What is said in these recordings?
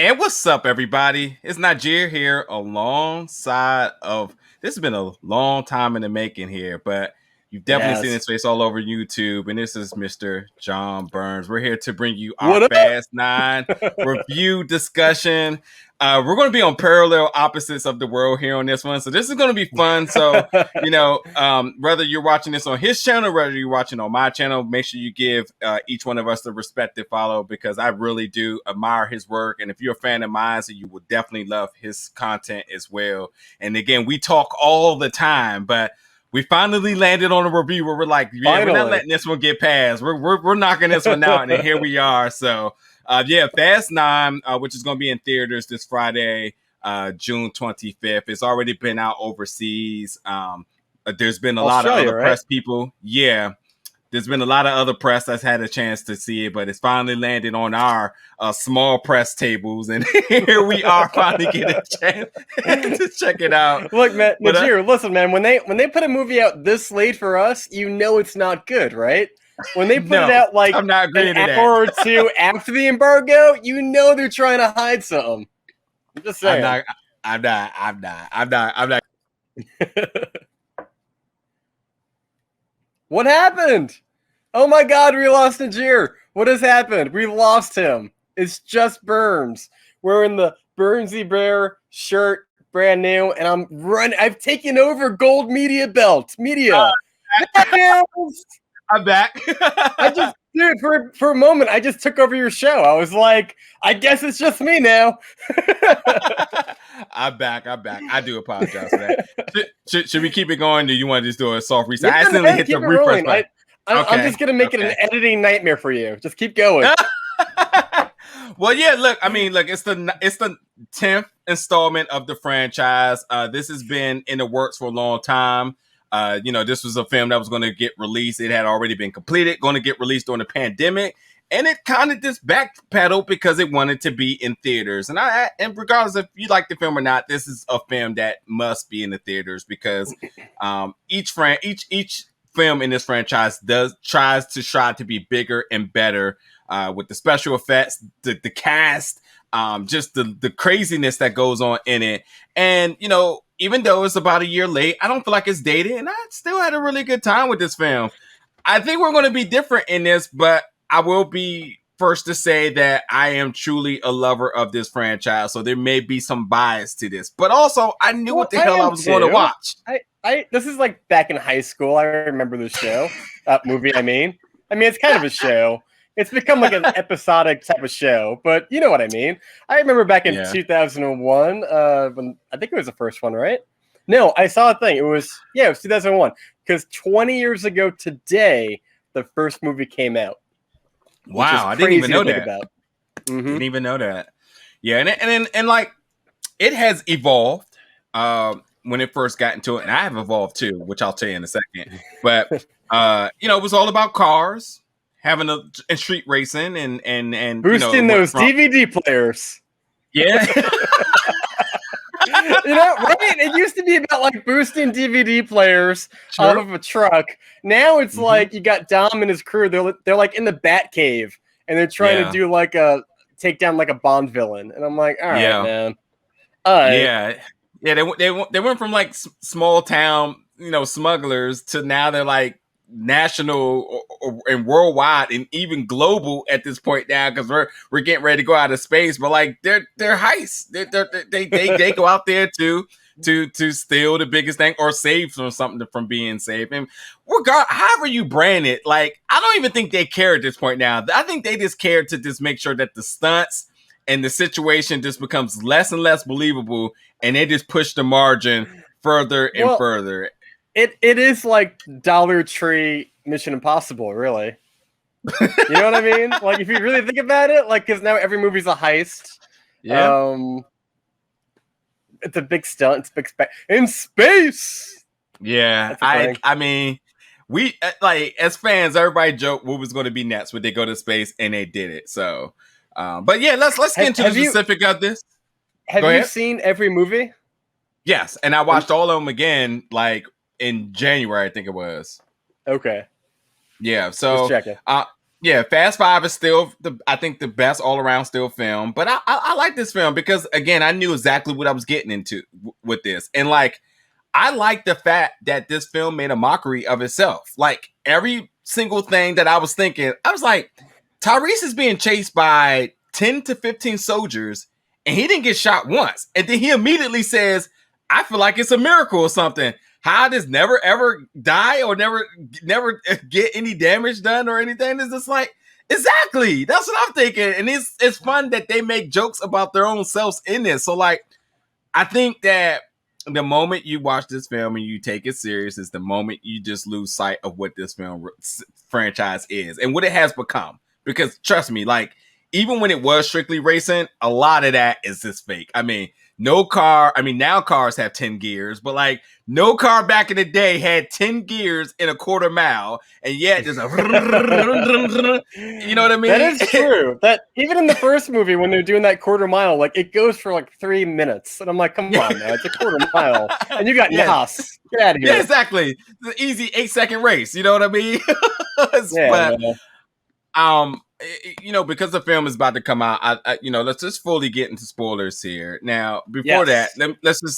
And what's up, everybody? It's Najir here alongside of this has been a long time in the making here, but you've definitely seen his face all over YouTube. And this is Mr. John Burns. We're here to bring you our Fast 9 review discussion. We're going to be on parallel opposites of the world here on this one. So this is going to be fun. So, whether you're watching this on his channel, whether you're watching on my channel, make sure you give each one of us the respective follow because I really do admire his work. And if you're a fan of mine, so you will definitely love his content as well. And again, we talk all the time, but we finally landed on a review where we're like, we're not letting this one get past. We're knocking this one out, and here we are. So, Fast 9, which is going to be in theaters this Friday, June 25th. It's already been out overseas. There's been a lot of other press people. Yeah, there's been a lot of other press that's had a chance to see it, but it's finally landed on our small press tables, and here we are finally getting a chance to check it out. Look, man, Najir, listen, man, when they put a movie out this late for us, you know it's not good, right? When they put it out like I'm not an hour or two after the embargo, you know they're trying to hide something. I'm just saying. I'm not. What happened? Oh my God, we lost Najir. What has happened? We lost him. It's just Burns. Wearing the Burnsy Bear shirt, brand new, and I've taken over Gold Media Belt. I'm back. For a moment, I just took over your show. I was like, I guess it's just me now. I'm back. I do apologize for that. Should we keep it going? Do you want to just do a soft reset? I accidentally hit the refresh button. I'm just gonna make it an editing nightmare for you. Just keep going. Well, yeah. Look, it's the 10th installment of the franchise. This has been in the works for a long time. This was a film that was going to get released. It had already been completed, going to get released during the pandemic, and it kind of just backpedaled because it wanted to be in theaters. And regardless if you like the film or not, this is a film that must be in the theaters because each film in this franchise tries to be bigger and better with the special effects, the cast, just the craziness that goes on in it, and even though it's about a year late, I don't feel like it's dated, and I still had a really good time with this film. I think we're going to be different in this, but I will be first to say that I am truly a lover of this franchise, so there may be some bias to this. But also, I knew what the hell I was going to watch. This is like back in high school. I remember the show, movie. I mean, it's kind of a show. It's become like an episodic type of show, but you know what I mean. I remember back in 2001, when I think it was the first one, right? No, I saw a thing. It was 2001 because 20 years ago today, the first movie came out. Wow, I didn't even know that. Didn't even know that. Yeah, and like it has evolved when it first got into it, and I have evolved too, which I'll tell you in a second. But it was all about cars. Having a street racing and boosting those DVD players. Yeah. Right? It used to be about like boosting DVD players out of a truck. Now it's like you got Dom and his crew. They're like in the Bat Cave and they're trying to do like take down like a Bond villain. And I'm like, all right, man. All right. Yeah. They went from like small town, smugglers to now they're like national and worldwide and even global at this point now because we're getting ready to go out of space, but like they're heists. They go out there to steal the biggest thing or save from something from being saved. And however you brand it, like I don't even think they care at this point now. I think they just care to just make sure that the stunts and the situation just becomes less and less believable, and they just push the margin further and further. It is like Dollar Tree Mission Impossible, really. You know what I mean? Like if you really think about it, like because now every movie's a heist. Yeah. It's a big stunt. It's a big in space. Yeah, I mean, we like as fans, everybody joked what was going to be next when they go to space, and they did it. So, but yeah, let's get into the specific of this. Have you seen every movie? Yes, and I watched all of them again, like in January, I think it was. Okay. Yeah. So, Yeah, Fast Five is still I think the best all around still film. But I like this film because again, I knew exactly what I was getting into with this, and like I like the fact that this film made a mockery of itself. Like every single thing that I was thinking, I was like, Tyrese is being chased by 10 to 15 soldiers, and he didn't get shot once, and then he immediately says, "I feel like it's a miracle or something." How does never ever die or never get any damage done or anything? It's just like exactly that's what I'm thinking, and it's fun that they make jokes about their own selves in this. So like, I think that the moment you watch this film and you take it serious is the moment you just lose sight of what this film franchise is and what it has become. Because trust me, like even when it was strictly racing, a lot of that is just fake. I mean, no car. I mean, now cars have 10 gears, but like no car back in the day had 10 gears in a quarter mile, and yet there's a you know what I mean? That is true. That even in the first movie when they're doing that quarter mile, like it goes for like 3 minutes, and I'm like, come on, man, it's a quarter mile, and you got Nas. Get out of here. Yeah, exactly. It's an easy 8-second race. You know what I mean? Yeah. But, you know, because the film is about to come out, I you know, let's just fully get into spoilers here. Now, before that,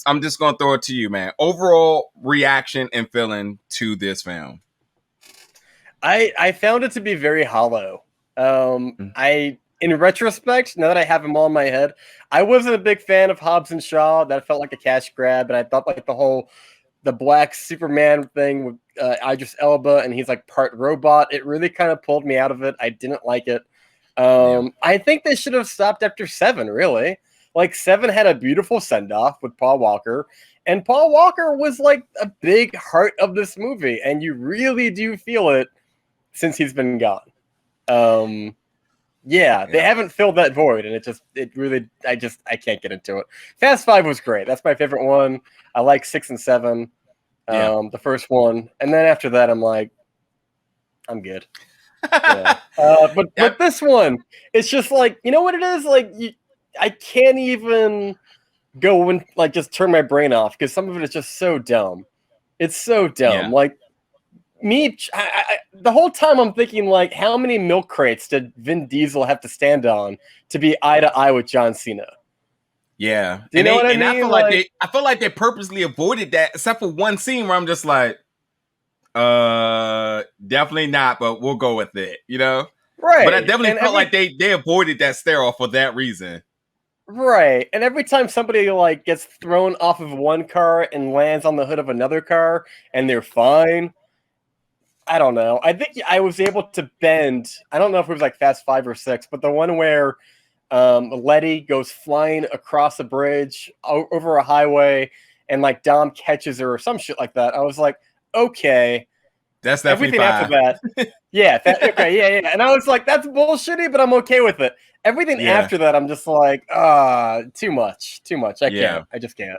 I'm just gonna throw it to you, man. Overall reaction and feeling to this film. I found it to be very hollow. In retrospect, now that I have them all in my head, I wasn't a big fan of Hobbs and Shaw. That felt like a cash grab, and I thought like the black Superman thing with Idris Elba, and he's like part robot. It really kind of pulled me out of it. I didn't like it. I think they should have stopped after 7, really. Like 7 had a beautiful send-off with Paul Walker, and Paul Walker was like a big heart of this movie, and you really do feel it since he's been gone. They haven't filled that void, and I can't get into it. Fast 5 was great. That's my favorite one. I like 6 and 7, the first one, and then after that, I'm like, I'm good. Yeah. But this one, it's just like, you know what it is? Like, I can't even go and like just turn my brain off because some of it is just so dumb. It's so dumb. Yeah. Like the whole time I'm thinking like, how many milk crates did Vin Diesel have to stand on to be eye to eye with John Cena? Yeah, Do you know what I mean? I feel like they purposely avoided that, except for one scene where I'm just like, definitely not, but we'll go with it, you know? Right. But I definitely felt like they avoided that stare off for that reason. Right. And every time somebody like gets thrown off of one car and lands on the hood of another car and they're fine, I don't know. I think I was able to bend. I don't know if it was like Fast 5 or 6, but the one where Letty goes flying across a bridge over a highway and like Dom catches her or some shit like that. I was like, okay. That's definitely everything after that. Yeah. Yeah. And I was like, that's bullshitty, but I'm okay with it. Everything after that, I'm just like, too much. I can't. I just can't.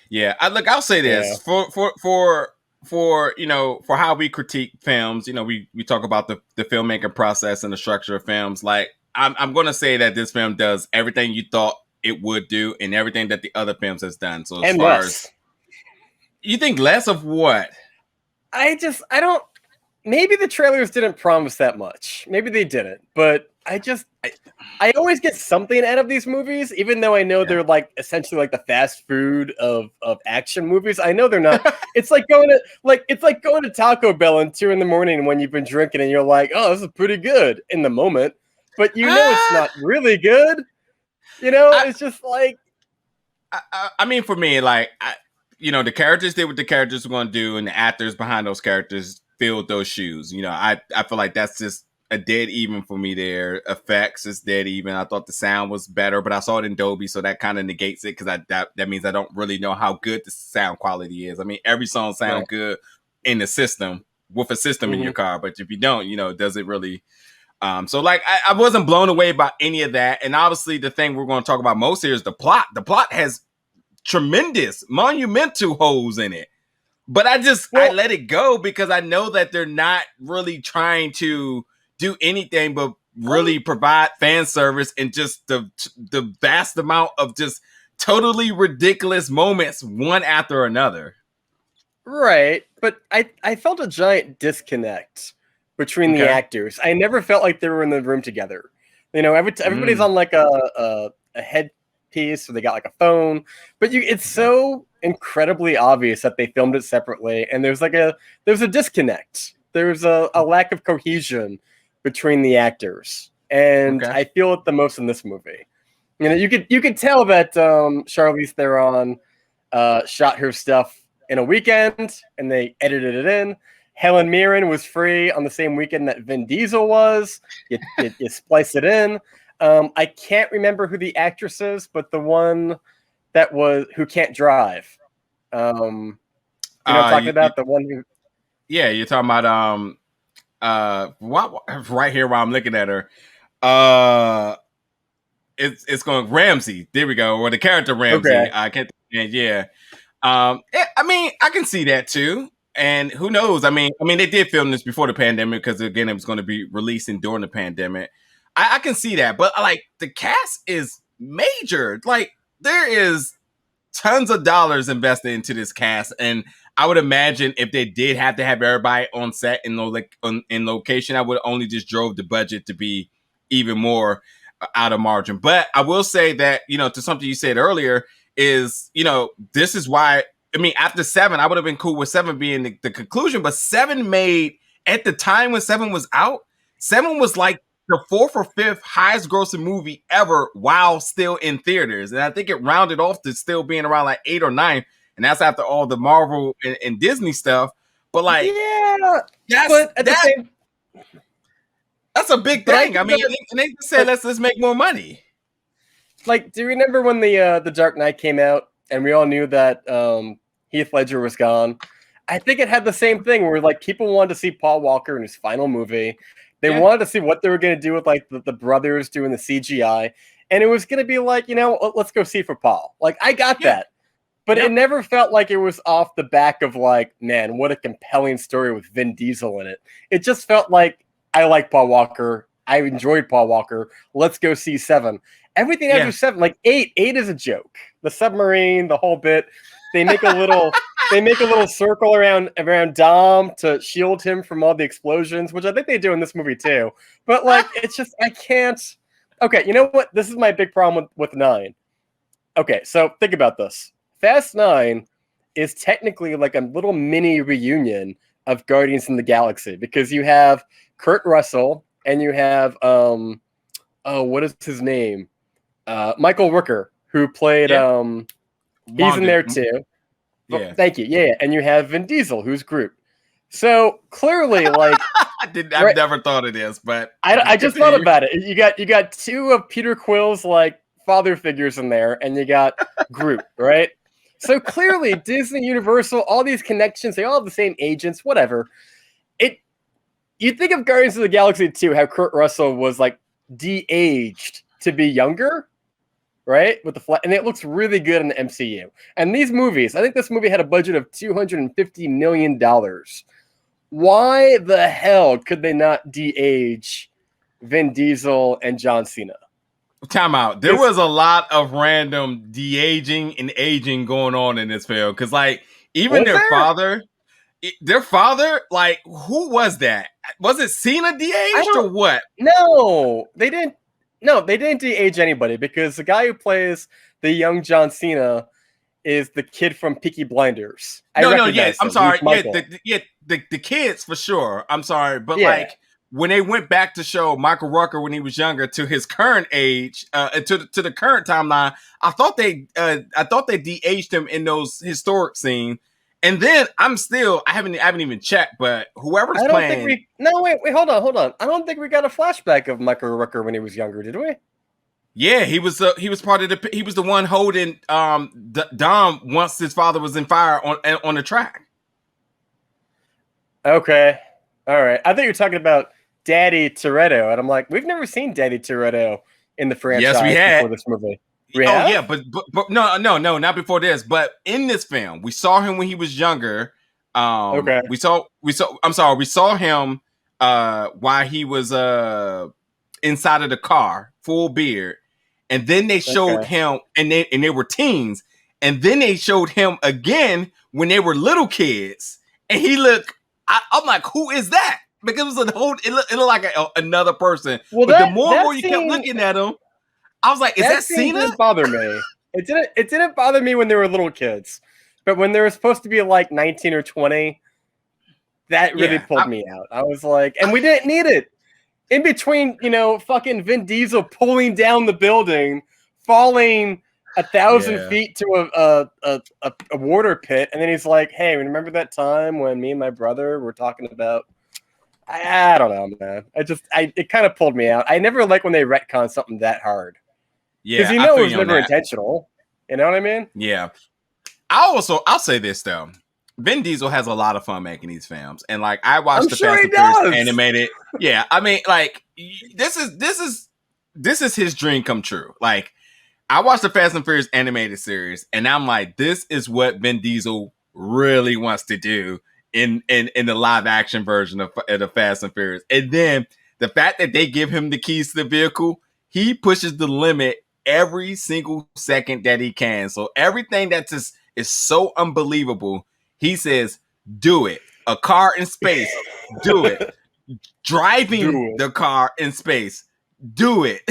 Yeah. I'll say this for you know, for how we critique films, you know, we talk about the filmmaking process and the structure of films. Like I'm going to say that this film does everything you thought it would do and everything that the other films has done. So as far as you think less of what? I don't. Maybe the trailers didn't promise that much. Maybe they didn't, but I always get something out of these movies, even though I know they're like essentially like the fast food of action movies. I know they're not. It's like going to Taco Bell at 2 a.m. when you've been drinking and you're like, oh, this is pretty good in the moment, but you know it's not really good. You know, it's just like. I mean, for me, like, you know, the characters did what the characters were going to do, and the actors behind those characters filled those shoes. You know, I feel like that's just a dead even for me there. Effects is dead even. I thought the sound was better, but I saw it in Dolby, so that kind of negates it because that means I don't really know how good the sound quality is. I mean, every song sounds good in the system with a system in your car, but if you don't, you know, does it really? So like I wasn't blown away by any of that, and obviously the thing we're going to talk about most here is the plot. The plot has tremendous, monumental holes in it. But I let it go because I know that they're not really trying to do anything but really provide fan service and just the vast amount of just totally ridiculous moments one after another. Right. But I felt a giant disconnect between the actors. I never felt like they were in the room together. You know, everybody's on like a headpiece, so they got like a phone, but it's so incredibly obvious that they filmed it separately, and there's a disconnect. There's a lack of cohesion between the actors, and I feel it the most in this movie. You know, you could tell that Charlize Theron shot her stuff in a weekend, and they edited it in. Helen Mirren was free on the same weekend that Vin Diesel was. You splice it in. I can't remember who the actress is, but the one who can't drive. You know what I'm talking about? The one who. Yeah, you're talking about right here while I'm looking at her. It's going Ramsey. There we go. Or the character Ramsey. Okay. I can't. Yeah. I mean, I can see that too. And who knows? I mean, they did film this before the pandemic because again, it was going to be releasing during the pandemic. I can see that, but like the cast is major. Like there is tons of dollars invested into this cast, and I would imagine if they did have to have everybody on set in location, I would only just drove the budget to be even more out of margin. But I will say that, you know, to something you said earlier is, you know, this is why. I mean, after 7, I would have been cool with 7 being the conclusion, but 7 made, at the time when 7 was out, 7 was like the 4th or 5th highest grossing movie ever while still in theaters. And I think it rounded off to still being around like 8 or 9. And that's after all the Marvel and Disney stuff. But like, that's a big thing. I mean, they said, let's make more money. Like, do you remember when the Dark Knight came out and we all knew that Heath Ledger was gone? I think it had the same thing where like people wanted to see Paul Walker in his final movie. They wanted to see what they were going to do with like the brothers doing the CGI. And it was going to be like, you know, let's go see for Paul. Like, I got that. But it never felt like it was off the back of like, man, what a compelling story with Vin Diesel in it. It just felt like, I like Paul Walker. I enjoyed Paul Walker. Let's go see 7. Everything after 7, like 8 is a joke. The submarine, the whole bit. They make a little circle around Dom to shield him from all the explosions, which I think they do in this movie too. But like, it's just, I can't. Okay, you know what? This is my big problem with 9. Okay, so think about this. Fast 9 is technically like a little mini reunion of Guardians in the Galaxy because you have Kurt Russell and you have what is his name? Michael Rooker, who played he's in there too. Yeah. Thank you. Yeah, and you have Vin Diesel, who's Groot. So clearly, like I've never thought of this, but I just thought about it. You got 2 of Peter Quill's like father figures in there, and you got Groot, right? So clearly, Disney, Universal, all these connections, they all have the same agents, whatever. You think of Guardians of the Galaxy 2, how Kurt Russell was like de-aged to be younger, right? With the and it looks really good in the MCU. And these movies, I think this movie had a budget of $250 million. Why the hell could they not de-age Vin Diesel and John Cena? Time out. There was a lot of random de-aging and aging going on in this film. Because, like, even their father, like, who was that? Was it Cena de-aged or what? No, they didn't. No, they didn't de-age anybody because the guy who plays the young John Cena is the kid from Peaky Blinders. I'm sorry. The kids for sure. I'm sorry. But, like, when they went back to show Michael Rooker when he was younger to his current age, to the current timeline, I thought they de-aged him in those historic scenes. And then I haven't even checked, but whoever's playing. Wait, hold on. I don't think we got a flashback of Michael Rooker when he was younger, did we? Yeah, he was part of he was the one holding Dom once his father was in fire on the track. Okay, all right. I thought you were talking about Daddy Toretto, and I'm like, we've never seen Daddy Toretto in the franchise. Yes, we had before this movie. But no, not before this. But in this film, we saw him when he was younger. We saw him while he was inside of the car, full beard, and then they showed him, and they were teens, and then they showed him again when they were little kids, and he looked. I'm like, who is that? because it was it looked like another person. Well, but the more and more you kept looking at him, I was like, is that Cena? Didn't bother me. It didn't bother me when they were little kids. But when they were supposed to be like 19 or 20, that really pulled me out. I was like, and we didn't need it. In between, fucking Vin Diesel pulling down the building, falling 1,000 feet to a water pit, and then he's like, "Hey, remember that time when me and my brother were talking about?" I don't know, man. It kind of pulled me out. I never like when they retcon something that hard. Yeah, because it was never intentional. You know what I mean? Yeah. I'll say this though. Vin Diesel has a lot of fun making these films, and like I watched the Fast and Furious animated. Yeah, I mean, like this is his dream come true. Like I watched the Fast and Furious animated series, and I'm like, this is what Vin Diesel really wants to do in the live action version of the Fast and Furious. And then the fact that they give him the keys to the vehicle, he pushes the limit every single second that he can. So everything that's just is so unbelievable. He says, do it. A car in space, do it. Driving the car in space, do it.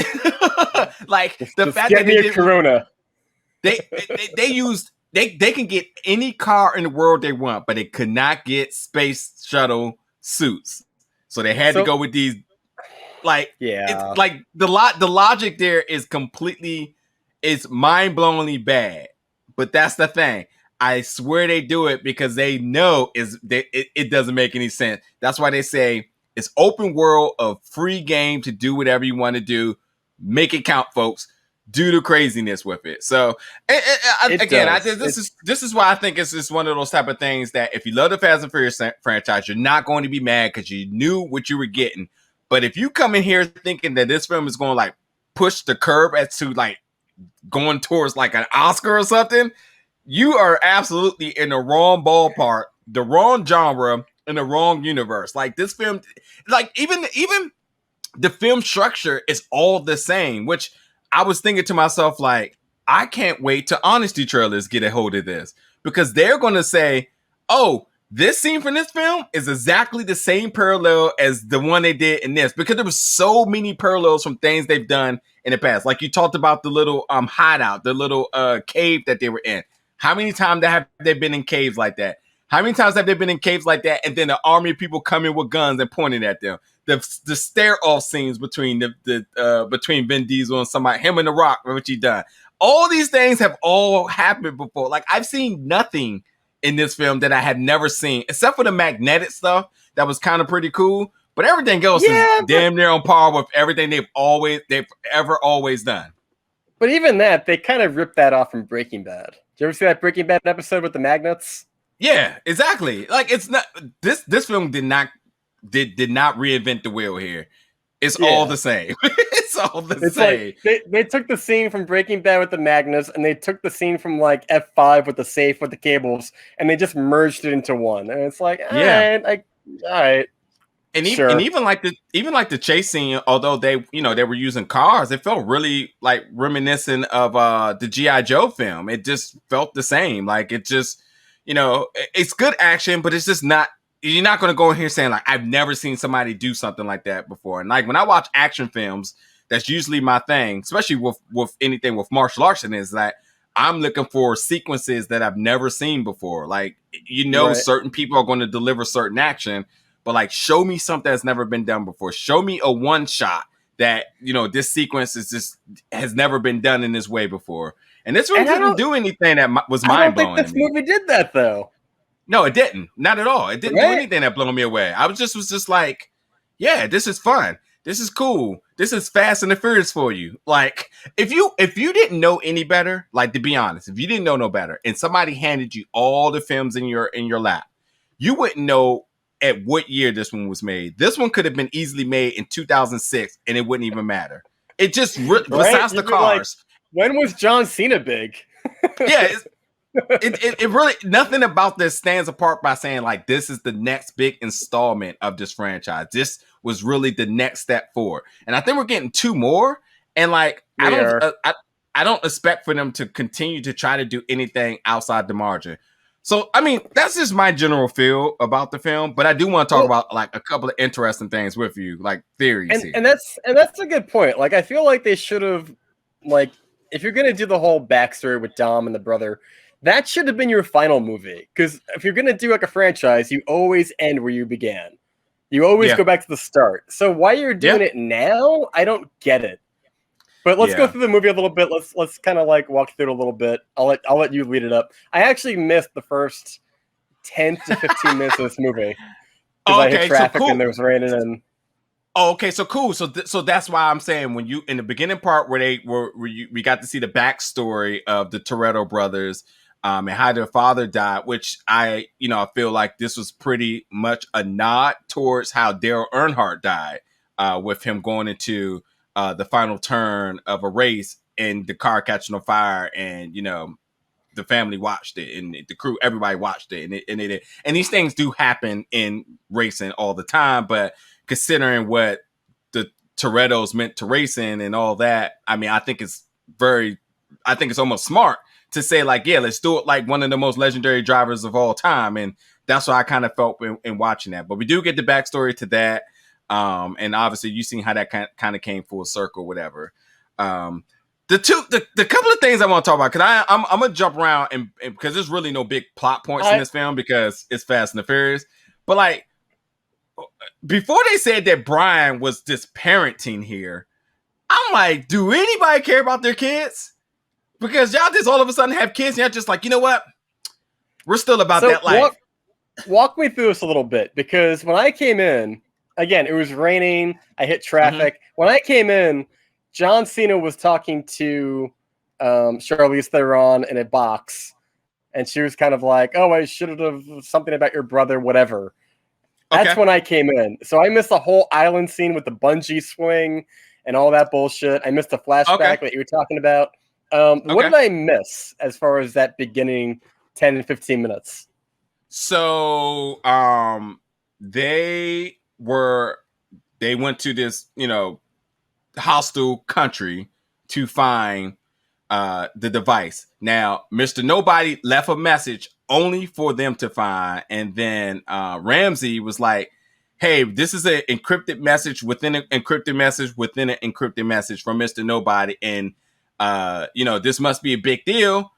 Like the fact that they did Corona. They can get any car in the world they want, but they could not get space shuttle suits. So they had to go with these. Like, it's like the logic there is mind-blowingly bad. But that's the thing. I swear they do it because they know it doesn't make any sense. That's why they say it's open world of free game to do whatever you want to do. Make it count, folks. Do the craziness with it. So this is why I think it's just one of those type of things that if you love the Fast and Furious franchise, you're not going to be mad because you knew what you were getting. But if you come in here thinking that this film is going to like push the curb as to like going towards like an Oscar or something, you are absolutely in the wrong ballpark, the wrong genre, in the wrong universe. Like this film, like even the film structure is all the same, which I was thinking to myself, like, I can't wait to Honesty Trailers get a hold of this because they're going to say, oh, this scene from this film is exactly the same parallel as the one they did in this, because there was so many parallels from things they've done in the past. Like you talked about the little hideout, the little cave that they were in. How many times have they been in caves like that? How many times have they been in caves like that? And then the army of people coming with guns and pointing at them. The stare off scenes between between Vin Diesel and somebody, him and The Rock, what he done. All these things have all happened before. Like I've seen nothing in this film that I had never seen, except for the magnetic stuff that was kind of pretty cool. But everything else is damn near on par with everything they've ever done. But even that, they kind of ripped that off from Breaking Bad. Did you ever see that Breaking Bad episode with the magnets? Yeah, exactly. Like it's not this film did not reinvent the wheel here. It's all the same. It's all the same. Like they took the scene from Breaking Bad with the magnets, and they took the scene from like F5 with the safe with the cables, and they just merged it into one. And it's like, all right. And even like the chase scene, although they were using cars, it felt really like reminiscent of the G.I. Joe film. It just felt the same. Like it just, it's good action, but it's just not. You're not going to go in here saying like I've never seen somebody do something like that before. And like when I watch action films, that's usually my thing, especially with anything with martial arts. And is that I'm looking for sequences that I've never seen before. Like certain people are going to deliver certain action. But like, show me something that's never been done before. Show me a one shot that this sequence has never been done in this way before. And this one didn't do anything that was mind blowing. I don't think this movie did that though. No, it didn't. Not at all. It didn't do anything that blew me away. I was just like, yeah, this is fun. This is cool. This is Fast and the Furious for you. Like, if you didn't know any better, like to be honest, if you didn't know no better, and somebody handed you all the films in your lap, you wouldn't know at what year this one was made. This one could have been easily made in 2006, and it wouldn't even matter. It just besides the cars. Like, when was John Cena big? Yeah. It really, nothing about this stands apart by saying like this is the next big installment of this franchise. This was really the next step forward, and I think we're getting two more. And like I don't expect for them to continue to try to do anything outside the margin. So, I mean, that's just my general feel about the film, but I do want to talk about like a couple of interesting things with you, like theories here. And that's a good point. Like, I feel like they should have, like, if you're gonna do the whole backstory with Dom and the brother, that should have been your final movie. Because if you're gonna do like a franchise, you always end where you began. You always go back to the start. So why you're doing it now, I don't get it. But let's go through the movie a little bit. Let's kind of like walk through it a little bit. I'll let you lead it up. I actually missed the first 10 to 15 minutes of this movie because I hit traffic and there was raining and. Oh, okay, so cool. So that's why I'm saying when you in the beginning part where we got to see the backstory of the Toretto brothers, and how their father died, which I feel like this was pretty much a nod towards how Dale Earnhardt died, with him going into the final turn of a race and the car catching on fire, and the family watched it and the crew, everybody watched it, and these things do happen in racing all the time, but considering what the Torettos meant to racing and all that, I mean, I think it's almost smart to say like, yeah, let's do it like one of the most legendary drivers of all time, and that's what I kind of felt in watching that. But we do get the backstory to that. And obviously you've seen how that kind of came full circle, whatever. The couple of things I want to talk about, because I'm gonna jump around and because there's really no big plot points in this film because it's Fast and the Furious. But like before they said that Brian was just parenting here, I'm like, do anybody care about their kids? Because y'all just all of a sudden have kids and y'all just like, you know what? We're still about that life. Walk me through this a little bit, because when I came in, again, it was raining. I hit traffic. When I came in, John Cena was talking to Charlize Theron in a box, and she was kind of like, "Oh, I should have something about your brother, whatever." That's when I came in. So I missed the whole island scene with the bungee swing and all that bullshit. I missed the flashback that you were talking about. What did I miss as far as that beginning 10 and 15 minutes? So they went to this, hostile country to find the device. Now, Mr. Nobody left a message only for them to find, and then Ramsey was like, hey, this is an encrypted message within an encrypted message within an encrypted message from Mr. Nobody, and this must be a big deal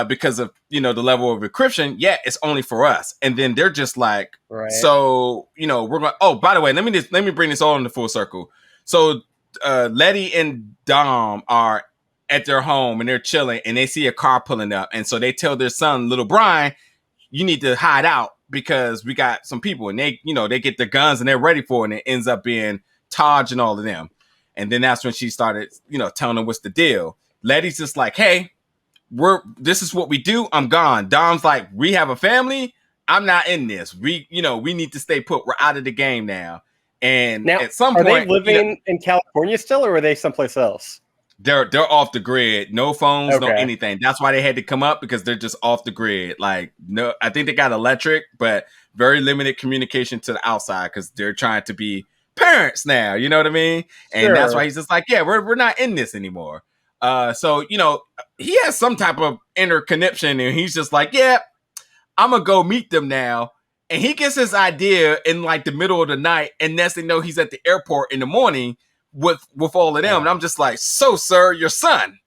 because of the level of encryption. Yeah, it's only for us. And then they're just like, so we're going. Oh, by the way, let me bring this all into full circle. So Letty and Dom are at their home and they're chilling, and they see a car pulling up, and so they tell their son, little Brian, you need to hide out because we got some people, and they get their guns and they're ready for it, and it ends up being Taj and all of them. And then that's when she started, telling them what's the deal. Letty's just like, hey, this is what we do. I'm gone. Dom's like, we have a family. I'm not in this. We need to stay put. We're out of the game now. And now, at some point, are they living in California still, or are they someplace else? They're off the grid. No phones, no anything. That's why they had to come up, because they're just off the grid. Like, no, I think they got electric, but very limited communication to the outside because they're trying to be parents now. You know what I mean? And that's why he's just like, yeah, we're not in this anymore. So he has some type of inner connection, and he's just like, yeah, I'm gonna go meet them now. And he gets his idea in like the middle of the night, and next thing you know, he's at the airport in the morning with all of them. And I'm just like, so sir, your son,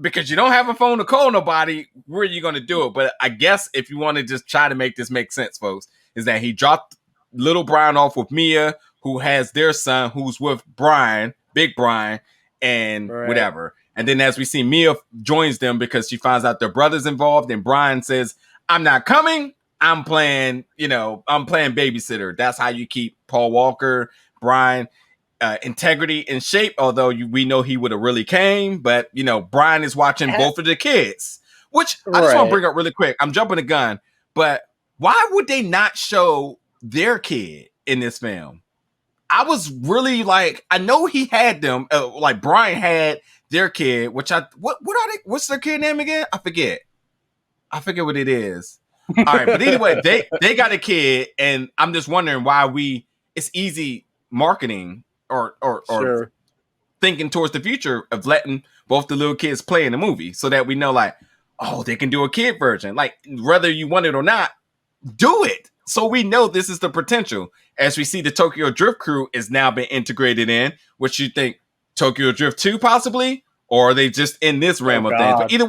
because you don't have a phone to call nobody, where are you going to do it? But I guess if you want to just try to make this make sense, folks, is that he dropped little Brian off with Mia, who has their son, who's with Brian, big Brian, and whatever. And then as we see, Mia joins them because she finds out their brother's involved, and Brian says, I'm not coming. I'm playing babysitter. That's how you keep Paul Walker, Brian, integrity in shape, although we know he would have really came. But Brian is watching both of the kids, which I just want to bring up really quick. I'm jumping the gun, but why would they not show their kid in this film? I was really like, I know he had them, like Brian had their kid, which what are they? What's their kid name again? I forget what it is. All right, but anyway, they got a kid, and I'm just wondering why it's easy marketing or thinking towards the future of letting both the little kids play in the movie so that we know, like, oh, they can do a kid version. Like, whether you want it or not, do it. So we know this is the potential. As we see, the Tokyo Drift crew is now been integrated in, which you think Tokyo Drift 2 possibly, or are they just in this realm of things? But either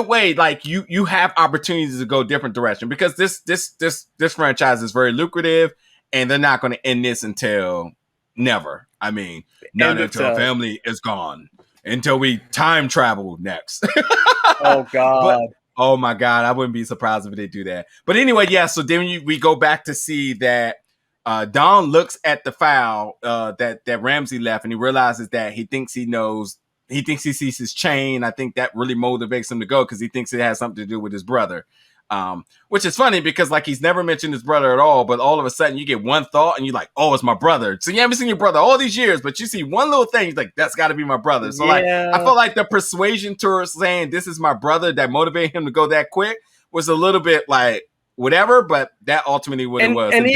way, like you have opportunities to go different direction, because this franchise is very lucrative, and they're not going to end this until never. I mean, not until family is gone, until we time travel next. Oh God. Oh my God, I wouldn't be surprised if they do that. But anyway, yeah, so then we go back to see that Don looks at the file that Ramsey left, and he realizes that he thinks he sees his chain. I think that really motivates him to go, because he thinks it has something to do with his brother. Which is funny, because like he's never mentioned his brother at all, but all of a sudden you get one thought and you're like, oh, it's my brother. So you haven't seen your brother all these years, but you see one little thing, you're like, that's got to be my brother. So like, I felt like the persuasion towards saying this is my brother that motivated him to go that quick was a little bit like whatever, but that ultimately what it was. And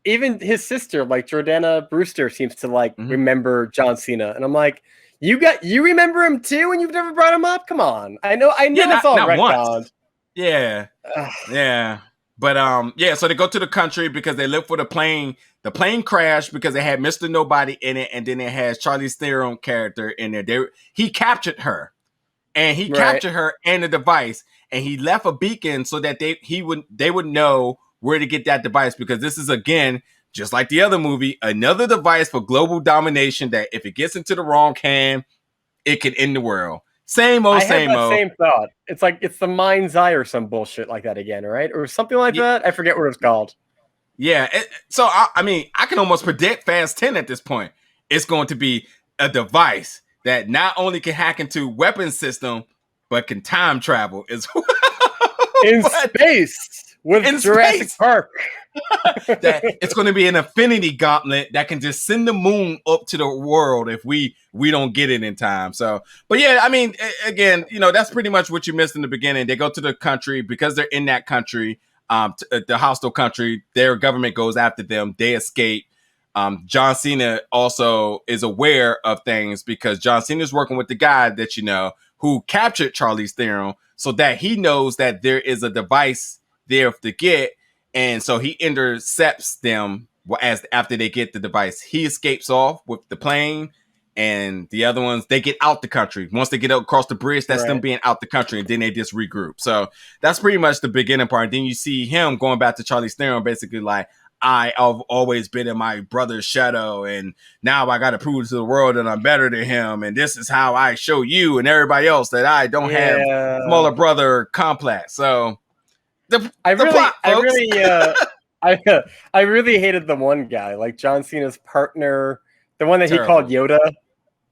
even his sister, like Jordana Brewster, seems to like remember John Cena, and I'm like, you remember him too, and you've never brought him up? Come on, I know it's all retconned. Yeah. Yeah. But so they go to the country because they look for the plane. The plane crashed because they had Mr. Nobody in it, and then it has Charlize Theron character in there. He captured her. And he captured her and the device, and he left a beacon so that they would know where to get that device, because this is, again, just like the other movie, another device for global domination that if it gets into the wrong hand, it could end the world. Same old. Same thought. It's like it's the mind's eye or some bullshit like that again, right? Or something like that. I forget what it's called. Yeah. So I mean, I can almost predict Fast 10 at this point. It's going to be a device that not only can hack into weapons system, but can time travel as well. In space with Jurassic Park. That it's going to be an infinity gauntlet that can just send the moon up to the world if we don't get it in time. So, but yeah, I mean, again, that's pretty much what you missed in the beginning. They go to the country because they're in that country, the hostile country. Their government goes after them. They escape. John Cena also is aware of things because John Cena is working with the guy that who captured Charlize Theron, so that he knows that there is a device there to get. And so he intercepts them after they get the device. He escapes off with the plane, and the other ones, they get out the country. Once they get across the bridge, that's them being out the country, and then they just regroup. So that's pretty much the beginning part. And then you see him going back to Charlize Theron, basically like, I've always been in my brother's shadow, and now I got to prove to the world that I'm better than him, and this is how I show you and everybody else that I don't have smaller brother complex. So I really hated the one guy, like John Cena's partner, the one that he called Yoda.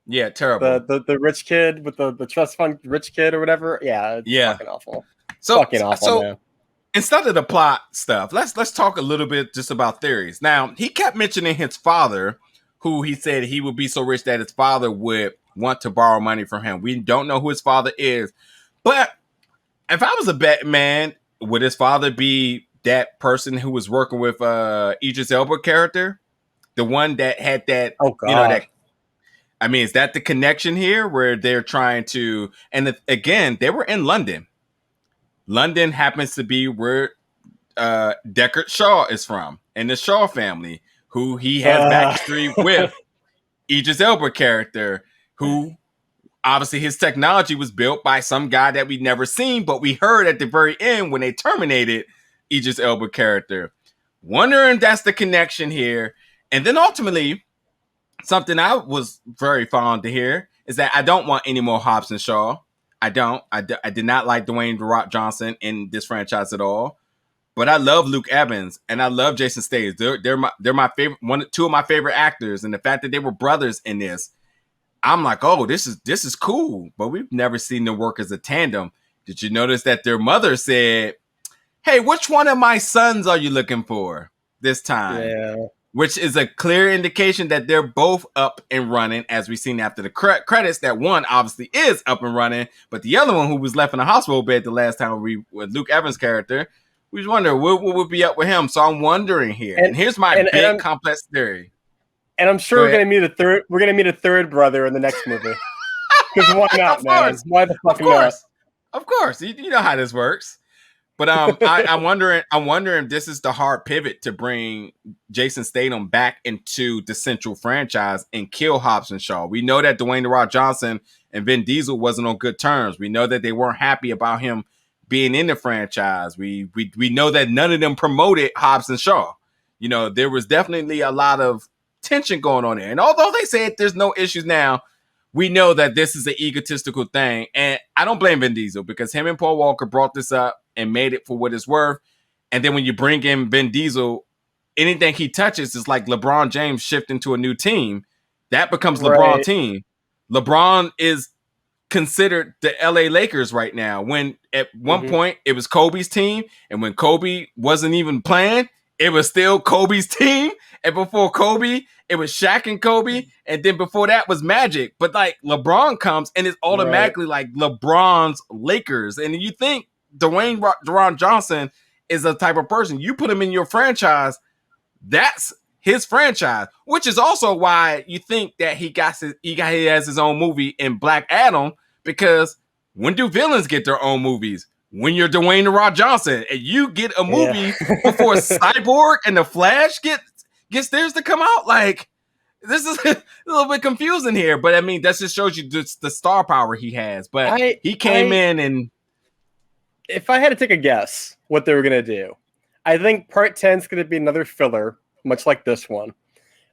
Yeah, terrible. The rich kid with the trust fund rich kid or whatever. Yeah, it's fucking awful. Fucking awful, man. Instead of the plot stuff, let's talk a little bit just about theories. Now, he kept mentioning his father, who he said he would be so rich that his father would want to borrow money from him. We don't know who his father is, but if I was a Batman, would his father be that person who was working with Idris Elba character, the one that had that? Oh God! I mean, is that the connection here where they're trying to? And again, they were in London. London happens to be where Deckard Shaw is from, and the Shaw family, who he has backstreet with Idris Elba character, who obviously his technology was built by some guy that we'd never seen, but we heard at the very end when they terminated Idris Elba character. Wondering if that's the connection here. And then ultimately, something I was very fond to hear is that I don't want any more Hobbs and Shaw. I don't. I did not like Dwayne "The Rock" Johnson in this franchise at all. But I love Luke Evans and I love Jason Statham. They're my favorite, two of my favorite actors, and the fact that they were brothers in this, I'm like, oh, this is cool. But we've never seen them work as a tandem. Did you notice that their mother said, "Hey, which one of my sons are you looking for this time?" Yeah. Which is a clear indication that they're both up and running, as we've seen after the credits, that one obviously is up and running, but the other one, who was left in a hospital bed the last time with Luke Evans' character, we just wonder what would be up with him. So I'm wondering here, and here's my big complex theory. And I'm sure we're gonna meet a third brother in the next movie. Because why not, man? Why the fuck not? Of course. You know how this works. But I'm wondering if this is the hard pivot to bring Jason Statham back into the central franchise and kill Hobbs and Shaw. We know that Dwayne "The Rock" Johnson and Vin Diesel wasn't on good terms. We know that they weren't happy about him being in the franchise. We know that none of them promoted Hobbs and Shaw. You know, there was definitely a lot of tension going on there. And although they said there's no issues now, we know that this is an egotistical thing. And I don't blame Vin Diesel because him and Paul Walker brought this up and made it for what it's worth. And then when you bring in Vin Diesel, anything he touches is like LeBron James shifting to a new team. That becomes LeBron's team. LeBron is considered the LA Lakers right now, when at one point it was Kobe's team. And when Kobe wasn't even playing, it was still Kobe's team. And before Kobe, it was Shaq and Kobe. And then before that was Magic. But like LeBron comes and it's automatically like LeBron's Lakers. And you think Dwayne Johnson is the type of person, you put him in your franchise, that's his franchise, which is also why you think that he has his own movie in Black Adam, because when do villains get their own movies? When you're Dwayne "The Rock" Johnson and you get a movie before Cyborg and the Flash gets theirs to come out. Like, this is a little bit confusing here, but I mean, that just shows you the star power he has. But he came in and... If I had to take a guess what they were going to do, I think part 10 is going to be another filler, much like this one.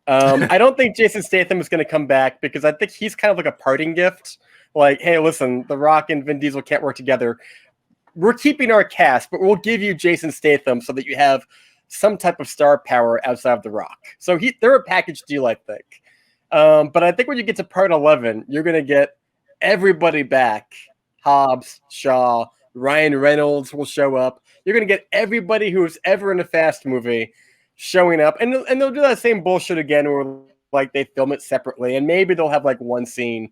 I don't think Jason Statham is going to come back because I think he's kind of like a parting gift. Like, hey, listen, The Rock and Vin Diesel can't work together. We're keeping our cast, but we'll give you Jason Statham so that you have some type of star power outside of The Rock. So they're a package deal, I think. But I think when you get to part 11, you're going to get everybody back. Hobbs, Shaw, Ryan Reynolds will show up. You're going to get everybody who was ever in a Fast movie showing up. And they'll do that same bullshit again where like they film it separately. And maybe they'll have like one scene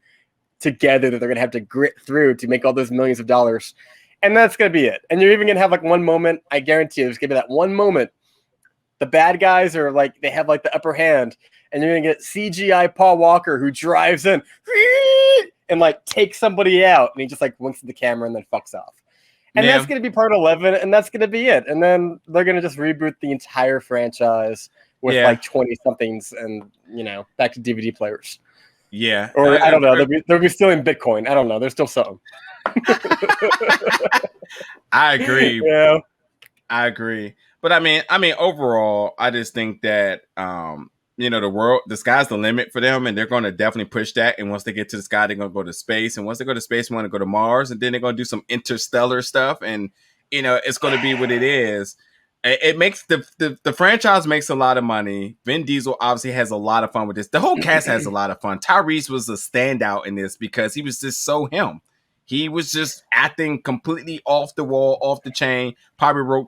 together that they're going to have to grit through to make all those millions of dollars. And that's going to be it. And you're even going to have like one moment, I guarantee you, there's going to be that one moment. The bad guys are like, they have like the upper hand. And you're going to get CGI Paul Walker who drives in and like takes somebody out. And he just like winks at the camera and then fucks off. And that's going to be part 11, and that's going to be it. And then they're going to just reboot the entire franchise with like 20-somethings and, you know, back to DVD players. Yeah. Or I don't know. They'll be still in Bitcoin. I don't know. There's still something. I agree. Yeah. I agree. But I mean, overall, I just think that, you know, the sky's the limit for them, and they're going to definitely push that. And once they get to the sky, they're going to go to space. And once they go to space, they want to go to Mars, and then they're going to do some interstellar stuff. And, you know, it's going to be what it is. It makes the franchise makes a lot of money. Vin Diesel obviously has a lot of fun with this. The whole cast has a lot of fun. Tyrese was a standout in this because he was just so him. He was just acting completely off the wall, off the chain. Probably wrote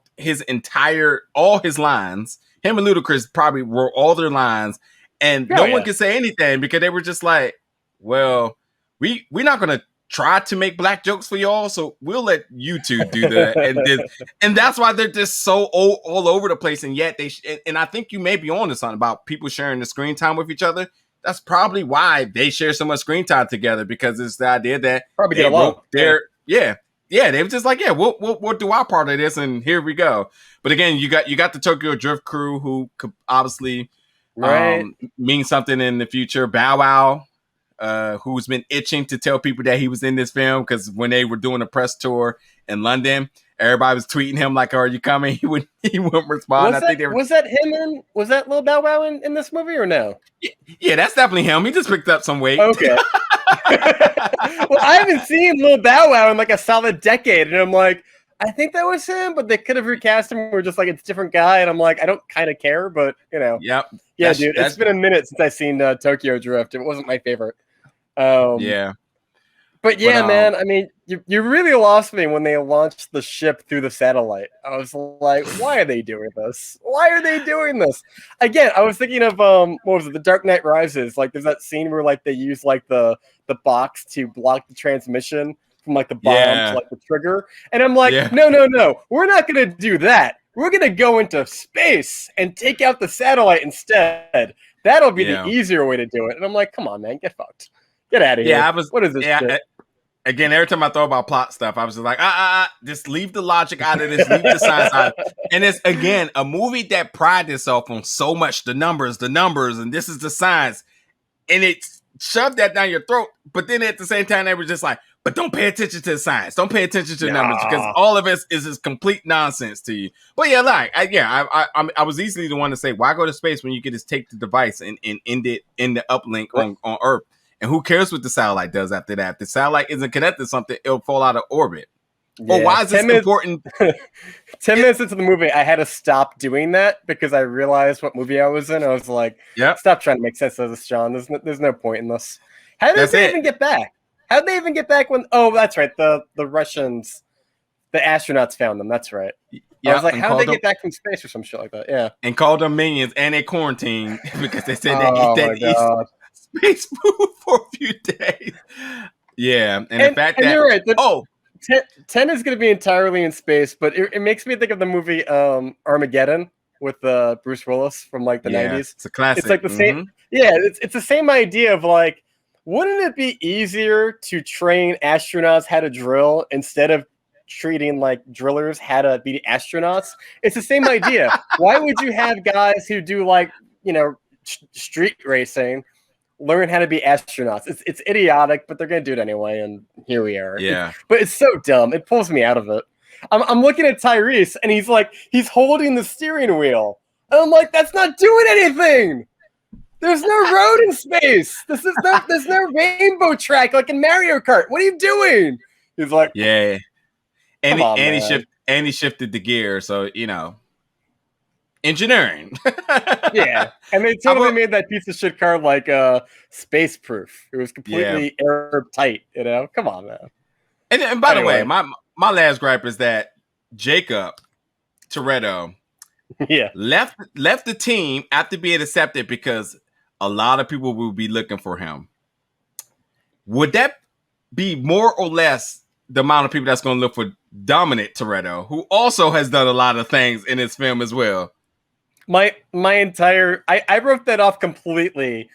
all his lines. Him and Ludacris probably wrote all their lines, and no one could say anything because they were just like, well, we're not going to try to make black jokes for y'all, so we'll let you two do that. And that's why they're just so all over the place. And yet and I think you may be on to something about people sharing the screen time with each other. That's probably why they share so much screen time together, because it's the idea that probably get along. They were just like, we'll do our part of this, and here we go. But again, you got the Tokyo Drift crew who could obviously mean something in the future. Bow Wow, who's been itching to tell people that he was in this film, because when they were doing a press tour in London, everybody was tweeting him like, "Are you coming?" He wouldn't respond. Was that him? Was that Lil Bow Wow in this movie or no? Yeah, that's definitely him. He just picked up some weight. Okay. Well, I haven't seen Lil Bow Wow in like a solid decade, and I'm like, I think that was him, but they could have recast him. We're just like, it's a different guy, and I'm like, I don't kind of care, but you know. Yep. Yeah, dude, it's been a minute since I've seen Tokyo Drift. It wasn't my favorite. Yeah. But yeah, man, I mean, you really lost me when they launched the ship through the satellite. I was like, why are they doing this? Why are they doing this? Again, I was thinking of, what was it, The Dark Knight Rises. Like, there's that scene where, like, they use, like, the box to block the transmission from, like, the bomb to, like, the trigger. And I'm like, no, we're not going to do that. We're going to go into space and take out the satellite instead. That'll be the easier way to do it. And I'm like, come on, man, get fucked. Get out of here. Yeah, I was. What is this Yeah. shit? Again, every time I thought about plot stuff, I was just like, just leave the logic out of this, leave the science out. And it's, again, a movie that prides itself on so much the numbers, and this is the science. And it shoved that down your throat. But then at the same time, they were just like, but don't pay attention to the science. Don't pay attention to the numbers, because all of it is just complete nonsense to you. But yeah, like, I was easily the one to say, why go to space when you could just take the device and end it in the uplink on Earth? And who cares what the satellite does after that? If the satellite isn't connected to something, it'll fall out of orbit. Yeah. Or why is this important? 10 minutes into the movie, I had to stop doing that because I realized what movie I was in. I was like, stop trying to make sense of this, John. There's no point in this. How did they even get back? How did they even get back when... Oh, that's right. The Russians, the astronauts found them. That's right. Yeah, I was like, how did they get back from space or some shit like that? Yeah. And called them minions, and they quarantined because they said they eat space food for a few days. Yeah, and the fact that you're right. 10 is going to be entirely in space, but it makes me think of the movie Armageddon with Bruce Willis from like the 90s. It's a classic. It's like the same. Yeah, it's the same idea of like, wouldn't it be easier to train astronauts how to drill instead of treating like drillers how to be astronauts? It's the same idea. Why would you have guys who do like, street racing learn how to be astronauts? It's idiotic, but they're gonna do it anyway, and here we are. Yeah. But it's so dumb. It pulls me out of it. I'm looking at Tyrese, and he's holding the steering wheel, and I'm like, that's not doing anything. There's no road in space. There's no rainbow track like in Mario Kart. What are you doing? He's like, yeah. And he shifted the gear, so engineering. Yeah, and they totally made that piece of shit car like space proof. It was completely airtight. Come on, man. And by the way, my last gripe is that Jakob Toretto left the team after being accepted because a lot of people will be looking for him. Would that be more or less the amount of people that's going to look for Dominic Toretto, who also has done a lot of things in his film as well? My entire I wrote that off completely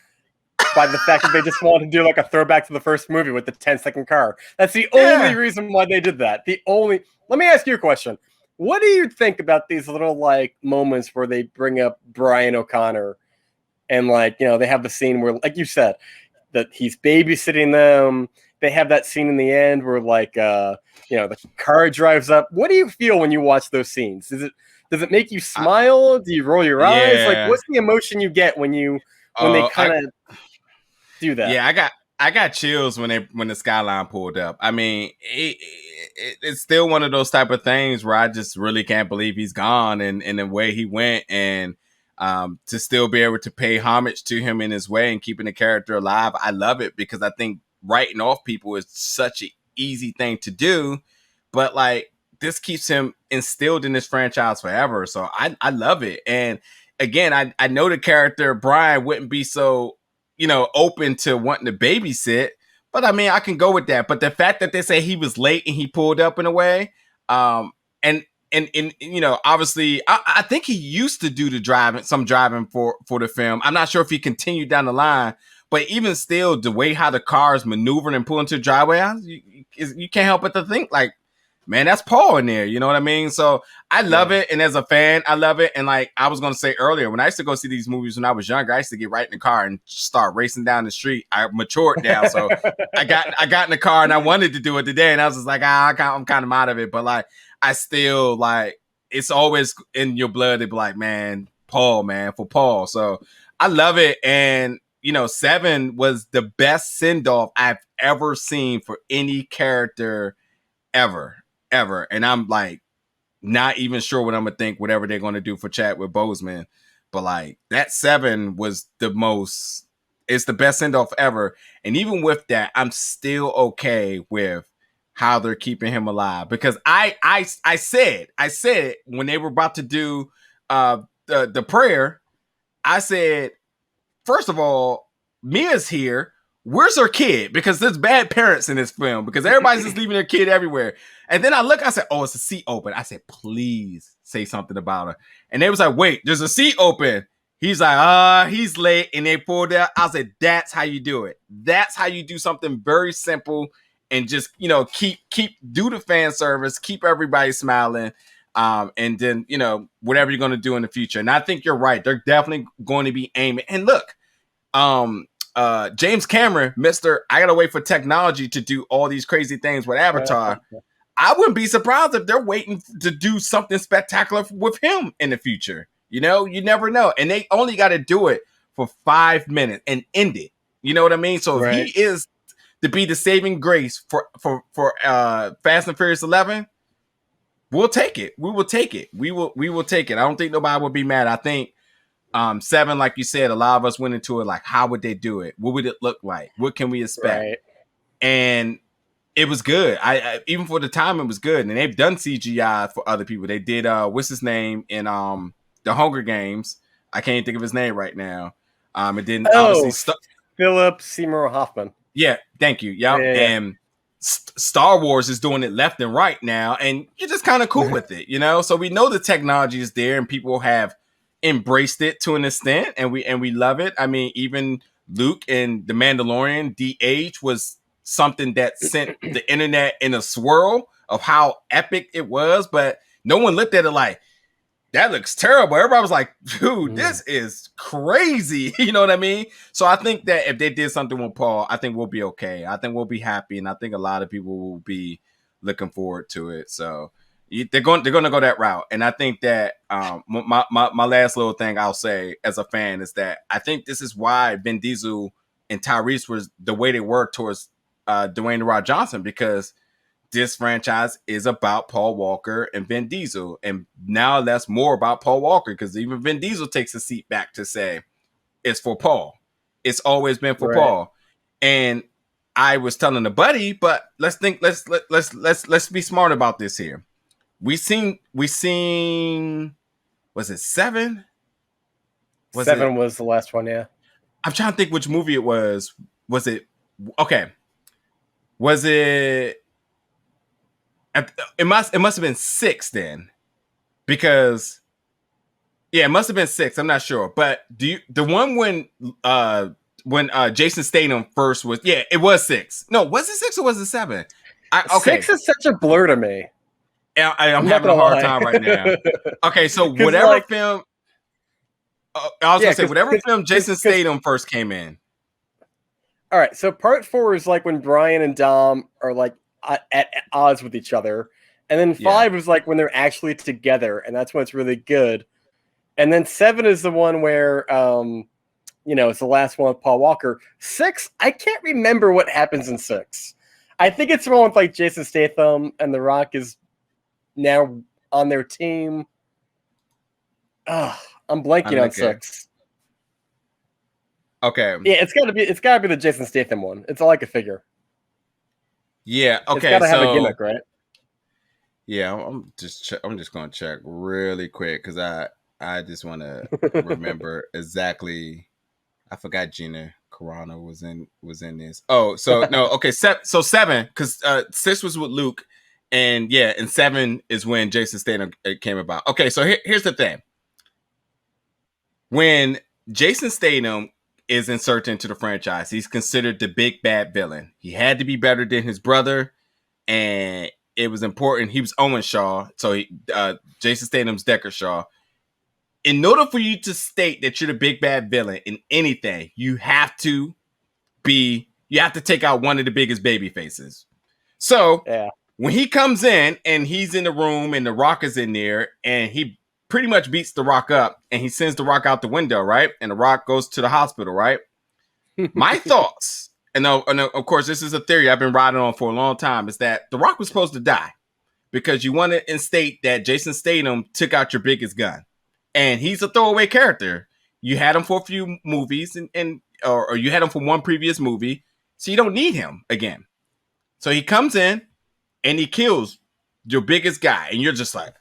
by the fact that they just wanted to do like a throwback to the first movie with the 10-second car. That's the only reason why they did that. Let me ask you a question. What do you think about these little like moments where they bring up Brian O'Connor and like, they have the scene where, like you said, that he's babysitting them. They have that scene in the end where like the car drives up. What do you feel when you watch those scenes? Does it make you smile? Do you roll your eyes? Like, what's the emotion you get when they kind of do that? Yeah, I got chills when the skyline pulled up. I mean, it's still one of those type of things where I just really can't believe he's gone and the way he went, and to still be able to pay homage to him in his way and keeping the character alive. I love it because I think writing off people is such an easy thing to do, but like, this keeps him instilled in this franchise forever. So I love it. And again, I know the character Brian wouldn't be so, open to wanting to babysit, but I mean, I can go with that. But the fact that they say he was late and he pulled up in a way, and obviously I think he used to do some driving for the film. I'm not sure if he continued down the line, but even still, the way how the cars maneuvering and pull into the driveway, you can't help but to think like, man, that's Paul in there. You know what I mean? So I love it. And as a fan, I love it. And like I was going to say earlier, when I used to go see these movies when I was younger, I used to get right in the car and start racing down the street. I matured now. So I got in the car and I wanted to do it today. And I was just like, I'm kind of out of it. But like, I still like, it's always in your blood to be like, man, for Paul. So I love it. And 7 was the best send-off I've ever seen for any character ever. And I'm like not even sure what I'm gonna think whatever they're gonna do for Chadwick Boseman, but like that 7 was it's the best send-off ever. And even with that, I'm still okay with how they're keeping him alive, because I said when they were about to do the prayer, I said, first of all, Mia's here. Where's her kid? Because there's bad parents in this film because everybody's just leaving their kid everywhere. And then I said, oh, it's a seat open. I said, please say something about her. And they was like, wait, there's a seat open. He's he's late, and they pulled out. I said, that's how you do it. That's how you do something very simple and just, do the fan service, keep everybody smiling. And then, whatever you're going to do in the future. And I think you're right. They're definitely going to be aiming. And look, James Cameron, I gotta wait for technology to do all these crazy things with Avatar. I wouldn't be surprised if they're waiting to do something spectacular with him in the future. You never know. And they only got to do it for 5 minutes and end it. You know what I mean? So if he is to be the saving grace for Fast and Furious 11, we'll take it. We will take it. We will take it. I don't think nobody will be mad. I think 7, like you said, a lot of us went into it like, how would they do it? What would it look like? What can we expect? Right. And it was good. I even for the time, it was good. And they've done CGI for other people. They did what's his name in the Hunger Games. I can't think of his name right now. And then obviously Philip Seymour Hoffman. Yeah, thank you. Yep. Yeah. And Star Wars is doing it left and right now, and you're just kind of cool with it, So we know the technology is there, and people have embraced it to an extent, and we love it. I mean, even Luke and The Mandalorian de-age was something that sent the internet in a swirl of how epic it was, but no one looked at it like, that looks terrible. Everybody was like, dude, this is crazy. You know what I mean? So I think that if they did something with Paul, I think we'll be okay. I think we'll be happy, and I think a lot of people will be looking forward to it. So they're going to go that route. And I think that my last little thing I'll say as a fan is that I think this is why Vin Diesel and Tyrese was the way they were towards Dwayne "The Rock" Johnson, because this franchise is about Paul Walker and Vin Diesel. And now that's more about Paul Walker, because even Vin Diesel takes a seat back to say it's for Paul. It's always been for Paul. And I was telling a buddy, but let's be smart about this here. We seen was it 7? 7 was the last one, yeah. I'm trying to think which movie it was. Was it okay? Was it? It must have been 6 then, because it must have been 6. I'm not sure, but the one when Jason Statham first was it was 6. No, was it 6 or was it 7? 6 is such a blur to me. I'm having a hard time right now. Okay, so whatever film. I was gonna say whatever film Jason Statham first came in. All right, so part 4 is like when Brian and Dom are like at odds with each other, and then 5 is like when they're actually together, and that's when it's really good. And then 7 is the one where it's the last one with Paul Walker. 6, I can't remember what happens in 6. I think it's the one with like Jason Statham and The Rock is now on their team. I'm blanking on 6. Okay. Yeah, it's gotta be the Jason Statham one. It's all I could figure. Yeah. Okay. It's gotta have a gimmick, right? Yeah, I'm just gonna check really quick because I just want to remember exactly. I forgot Gina Carano was in this. Oh, so no. Okay. So 7, because 6 was with Luke, and and 7 is when Jason Statham came about. Okay. So here's the thing. When Jason Statham is inserted into the franchise, he's considered the big bad villain. He had to be better than his brother, and it was important. He was Owen Shaw, so Jason Statham's Deckard Shaw. In order for you to state that you're the big bad villain in anything, you have to take out one of the biggest baby faces. So when he comes in and he's in the room and The Rock is in there, and he pretty much beats The Rock up, and he sends The Rock out the window, right? And The Rock goes to the hospital, right? My thoughts, and of course, this is a theory I've been riding on for a long time, is that The Rock was supposed to die because you want to instate that Jason Statham took out your biggest gun, and he's a throwaway character. You had him for a few movies, or you had him for one previous movie, so you don't need him again. So he comes in and he kills your biggest guy, and you're just like,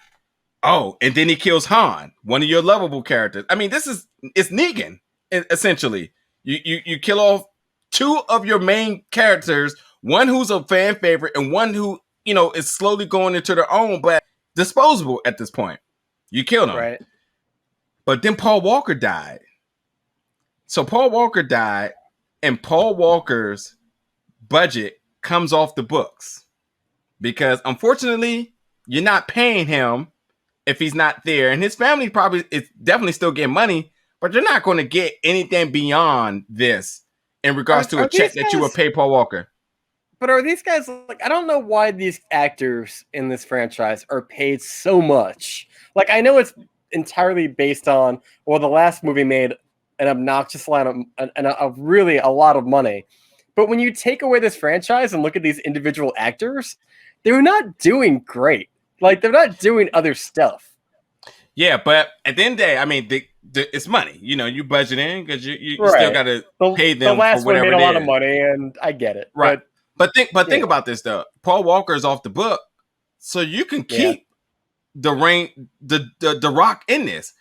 oh, and then he kills Han, one of your lovable characters. I mean, it's Negan, essentially. You kill off 2 of your main characters, one who's a fan favorite and one who, is slowly going into their own, but disposable at this point. You kill them. Right. But then Paul Walker died. So Paul Walker died, and Paul Walker's budget comes off the books because unfortunately you're not paying him if he's not there, and his family probably is definitely still getting money, but they're not going to get anything beyond this in regards to a check that you would pay Paul Walker. But are these guys like, I don't know why these actors in this franchise are paid so much. Like, I know it's entirely based on, well, the last movie made an obnoxious lot of really a lot of money. But when you take away this franchise and look at these individual actors, they're not doing great. Like, they're not doing other stuff. Yeah, but at the end of the day, I mean, it's money. You know, you budget in because you still got to pay them. The last for whatever one made a lot of money, and I get it. Right. But think about this though. Paul Walker is off the book, so you can keep the Rock in this.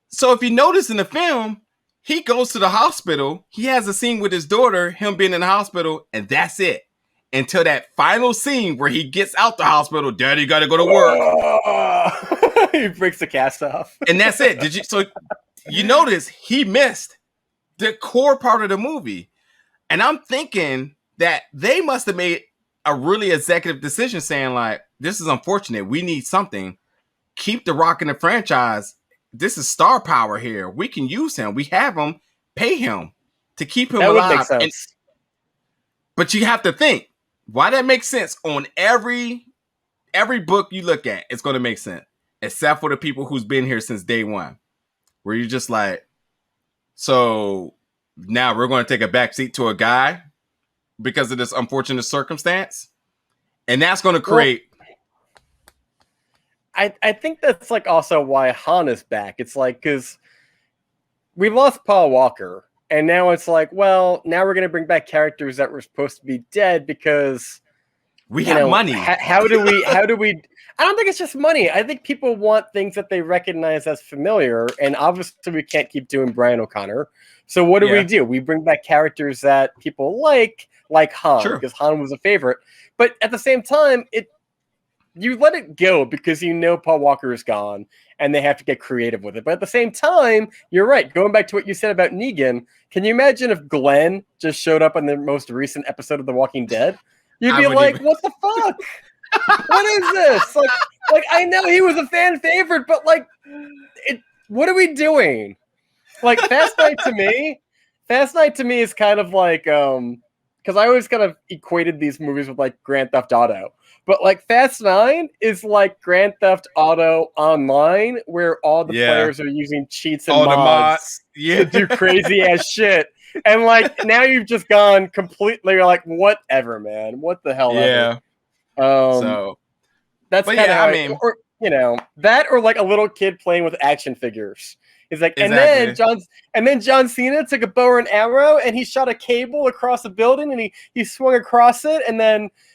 So if you notice in the film, he goes to the hospital. He has a scene with his daughter, him being in the hospital, and that's it. Until that final scene where he gets out the hospital, Daddy got to go to work. He breaks the cast off, and that's it. So you notice he missed the core part of the movie, and I'm thinking that they must have made a really executive decision saying like, this is unfortunate. We need something. Keep the Rock in the franchise. This is star power here. We can use him. We have him. Pay him to keep him alive. Would make sense. But you have to think, why that makes sense on every book you look at, it's going to make sense. Except for the people who's been here since day one. Where you're just like, so now we're going to take a backseat to a guy because of this unfortunate circumstance, and that's going to create. I think that's like also why Han is back. It's like because we lost Paul Walker, and now it's like, well, now we're going to bring back characters that were supposed to be dead because we have money. How do we? I don't think it's just money. I think people want things that they recognize as familiar, and obviously we can't keep doing Brian O'Connor. So what do? We bring back characters that people like Han, because Han was a favorite. But at the same time, you let it go because you know Paul Walker is gone, and they have to get creative with it. But at the same time, you're right. Going back to what you said about Negan, can you imagine if Glenn just showed up in the most recent episode of The Walking Dead? You'd be like, what the fuck? What is this? Like I know he was a fan favorite, but like, what are we doing? Like Fast Night to me is kind of like because I always kind of equated these movies with like Grand Theft Auto, but like Fast 9 is like Grand Theft Auto Online, where all the players are using cheats and mods to do crazy ass shit. And like now you've just gone completely. You're like, whatever, man. What the hell? Yeah. So that's kind of how or that, or like a little kid playing with action figures. It's like, exactly. and then John Cena took a bow and arrow and he shot a cable across a building and he swung across it,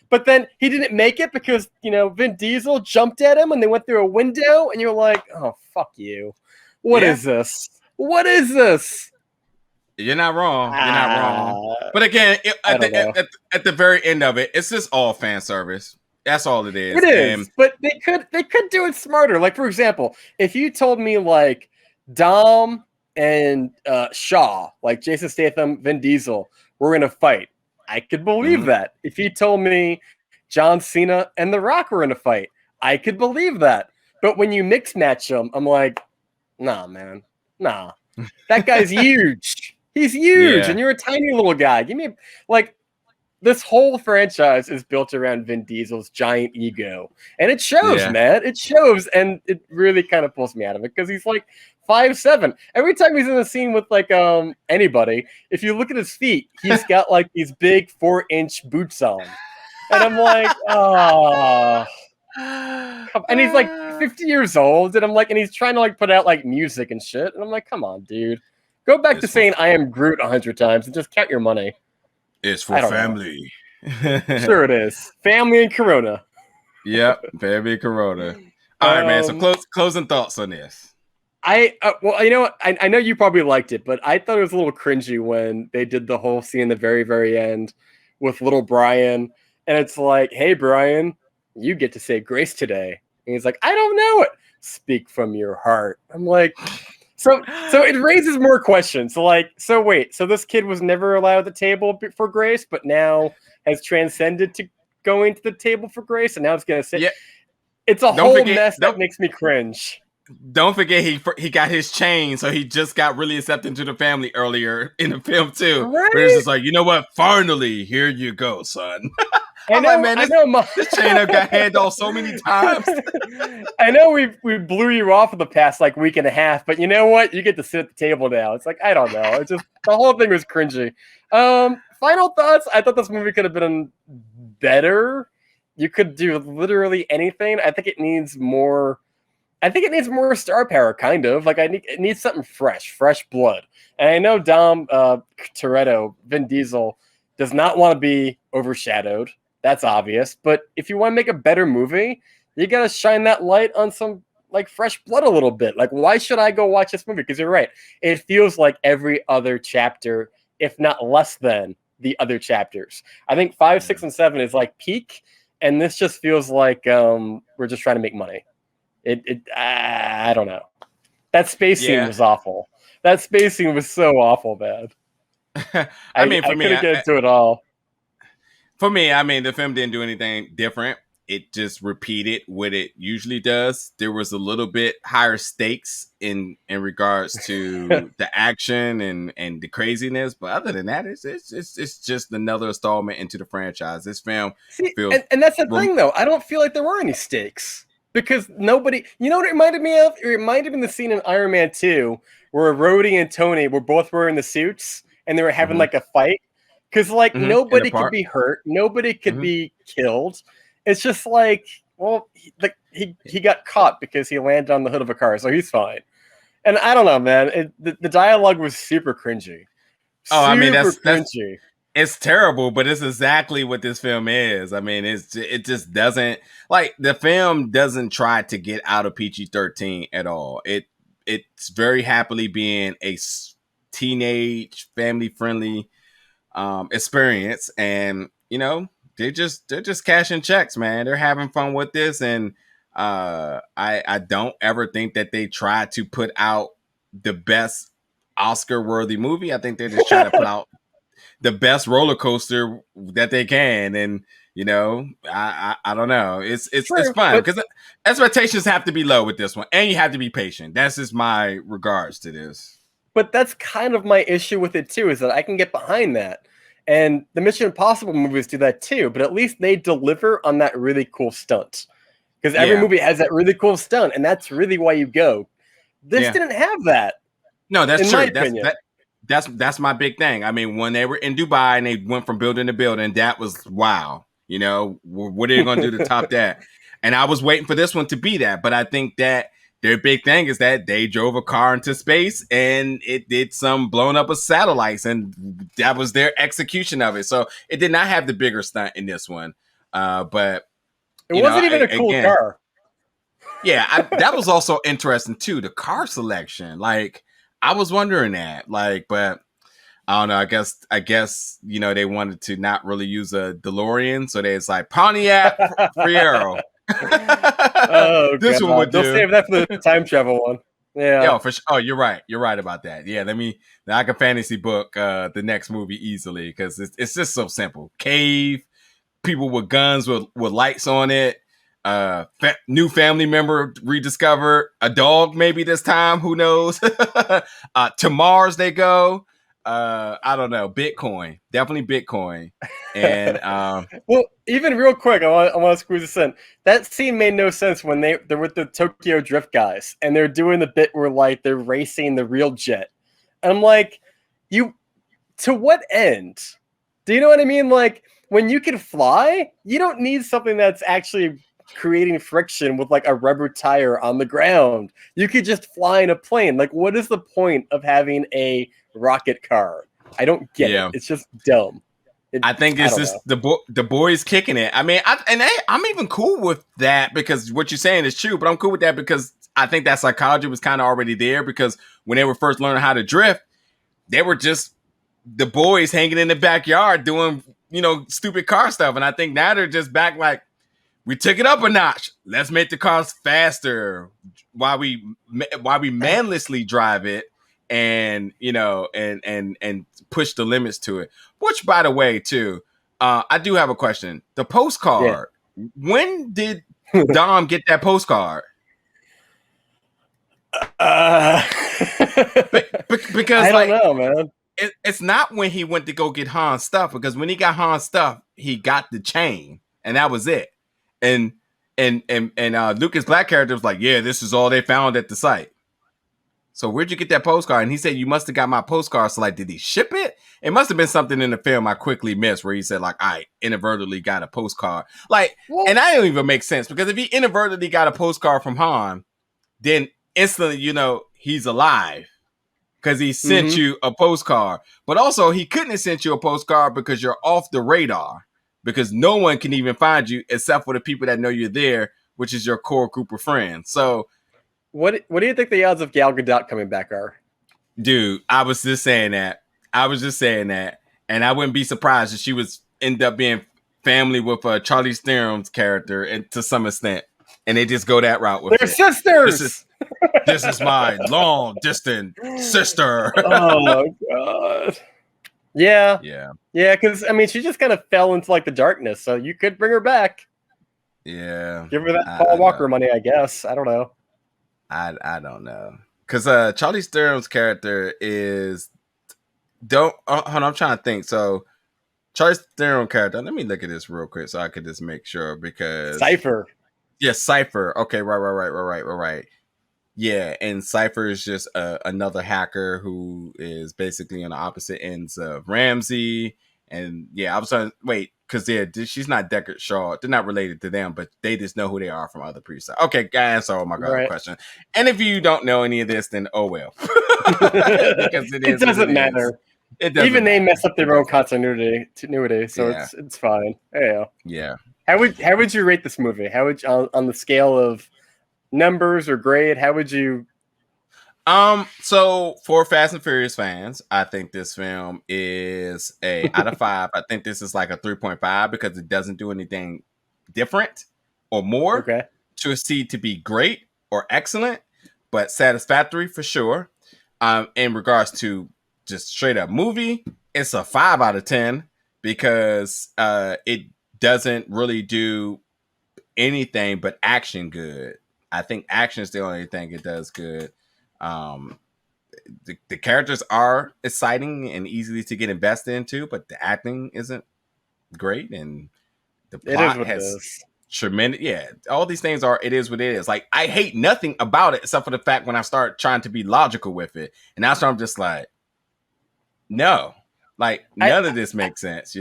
but then he didn't make it because Vin Diesel jumped at him and they went through a window, and you're like, oh fuck you, what is this? What is this? You're not wrong. You're not wrong. But again, at the very end of it, it's just all fan service. That's all it is. It is. But they could do it smarter. Like, for example, if you told me like Dom and Shaw, like Jason Statham, Vin Diesel, were in a fight, I could believe that. If you told me John Cena and The Rock were in a fight, I could believe that. But when you mix match them, I'm like, nah, man. Nah. That guy's huge. He's huge, and you're a tiny little guy. Give me this whole franchise is built around Vin Diesel's giant ego, and it shows, man. It shows, and it really kind of pulls me out of it because he's like 5'7". Every time he's in a scene with like anybody, if you look at his feet, he's got like these big 4-inch boots on, and I'm like, oh. And he's like 50 years old, and I'm like, and he's trying to like put out like music and shit, and I'm like, come on, dude. Go back to saying I am Groot 100 times and just count your money. It's for family. Sure it is. Family and Corona. Yep, family and Corona. All right, man. So closing thoughts on this. Well, you know what? I know you probably liked it, but I thought it was a little cringy when they did the whole scene in the very, very end with little Brian. And it's like, hey, Brian, you get to say grace today. And he's like, I don't know it. Speak from your heart. I'm like... So it raises more questions. So wait, so this kid was never allowed the table for grace, but now has transcended to going to the table for grace, and now it's gonna sit. Yeah. It's a whole mess that makes me cringe. Don't forget he got his chain, so he just got really accepted into the family earlier in the film too. Right? Where it's just like, you know what? Finally, here you go, son. I'm like, man, this chain have got handed off so many times. I know we blew you off for the past like week and a half, but you know what? You get to sit at the table now. It's like, I don't know. It's just the whole thing was cringy. Final thoughts. I thought this movie could have been better. You could do literally anything. I think it needs more star power, kind of. Like it needs something fresh blood. And I know Dom Toretto, Vin Diesel, does not want to be overshadowed. That's obvious. But if you want to make a better movie, you got to shine that light on some like fresh blood a little bit. Like, why should I go watch this movie? Because you're right. It feels like every other chapter, if not less than the other chapters. I think 5, 6, and 7 is like peak. And this just feels like we're just trying to make money. I don't know. That space scene was awful. That space scene was so awful, man. I mean, for me, couldn't get into it all. For me, I mean, the film didn't do anything different. It just repeated what it usually does. There was a little bit higher stakes in regards to the action and the craziness, but other than that, it's just another installment into the franchise. This film feels, and that's the thing, though. I don't feel like there were any stakes because nobody. You know what it reminded me of? It reminded me of the scene in Iron Man 2 where Rhodey and Tony were both wearing the suits and they were having like a fight. Because, like, nobody could be hurt. Nobody could be killed. It's just like, well, he got caught because he landed on the hood of a car, so he's fine. And I don't know, man. The dialogue was super cringy. I mean, that's cringy. It's terrible, but it's exactly what this film is. I mean, it just doesn't, like, the film doesn't try to get out of PG-13 at all. It's very happily being a teenage, family-friendly experience, and you know they're just cashing checks, man. They're having fun with this, and I don't ever think that they try to put out the best Oscar worthy movie. I think they're just trying to put out the best roller coaster that they can, and you know, I don't know. It's fun because expectations have to be low with this one, and you have to be patient. That's just my regards to this. But that's kind of my issue with it too, is that I can get behind that. And the Mission Impossible movies do that too, but at least they deliver on that really cool stunt. Because every movie has that really cool stunt, and that's really why you go. This didn't have that. No, that's true. That's my big thing. I mean, when they were in Dubai and they went from building to building, that was wow. You know, what are they going to do to top that? And I was waiting for this one to be that, but I think that their big thing is that they drove a car into space and it did some blowing up of satellites, and that was their execution of it. So it did not have the bigger stunt in this one. But it wasn't even a cool car. Yeah, that was also interesting too. The car selection, like I was wondering that, like, but I don't know. I guess you know they wanted to not really use a DeLorean, so it's like Pontiac Fiero. This one would do. They'll save that for the time travel one. Yeah. Yo, for sure. Oh, you're right. You're right about that. Yeah, I can fantasy book the next movie easily because it's just so simple. Cave, people with guns with lights on it. New family member rediscovered. A dog maybe this time. Who knows? To Mars they go. I don't know. Bitcoin, definitely Bitcoin. And well, even real quick, I want to squeeze this in. That scene made no sense when they're with the Tokyo Drift guys and they're doing the bit where like they're racing the real jet. And I'm like, to what end? Do you know what I mean? Like when you can fly, you don't need something that's actually creating friction with like a rubber tire on the ground. You could just fly in a plane. Like, what is the point of having a rocket car? I don't get it. It's just dumb. I think it's just the boys kicking it. I mean, I'm even cool with that because what you're saying is true, but I'm cool with that because I think that psychology was kind of already there because when they were first learning how to drift, they were just the boys hanging in the backyard doing, you know, stupid car stuff. And I think now they're just back like, we took it up a notch. Let's make the cars faster while we manlessly drive it, and and push the limits to it. Which, by the way, too, I do have a question. The postcard. Yeah. When did Dom get that postcard? Because I don't know, man. It's not when he went to go get Han's stuff, because when he got Han's stuff, he got the chain, and that was it. And Lucas Black character was like, yeah, this is all they found at the site. So where'd you get that postcard? And he said, you must have got my postcard. So like, did he ship it? It must have been something in the film I quickly missed where he said like, I inadvertently got a postcard. Like, what? And that don't even make sense, because if he inadvertently got a postcard from Han, then instantly, he's alive because he sent you a postcard. But also he couldn't have sent you a postcard because you're off the radar, because no one can even find you except for the people that know you're there, which is your core group of friends. So what do you think the odds of Gal Gadot coming back are? Dude, I was just saying that. And I wouldn't be surprised if she was end up being family with Charlize Theron's character, and to some extent. And they just go that route with They're sisters! This is my long distant sister. Oh my god. Yeah. Because I mean, she just kind of fell into like the darkness, so you could bring her back. Yeah, give her that Paul Walker money, I guess. I don't know. I don't know, because Charlize Theron's character is hold on, I'm trying to think. So Charlize Theron character. Let me look at this real quick so I could just make sure, because Cipher. Yeah, Cipher. Okay, right. Yeah, and Cipher is just another hacker who is basically on the opposite ends of Ramsey. And yeah, I was trying to wait, because she's not Deckard Shaw. They're not related to them, but they just know who they are from other previous. Okay, guys, so my God, question. And if you don't know any of this, then oh well. Because it doesn't matter. It doesn't Even matter. They mess up their own continuity, so it's fine. Yeah. How would you rate this movie? How would you, on the scale of numbers or grade? How would you? So for Fast and Furious fans, I think this film is a out of 5. I think this is like a 3.5 because it doesn't do anything different or more to proceed to be great or excellent, but satisfactory for sure. In regards to just straight up movie, it's a 5 out of 10 because it doesn't really do anything but action good. I think action is the only thing it does good. The characters are exciting and easily to get invested into, but the acting isn't great, and the plot has tremendous. Yeah, all these things are. It is what it is. Like, I hate nothing about it except for the fact when I start trying to be logical with it, and that's why I'm just like, no, like none of this makes sense.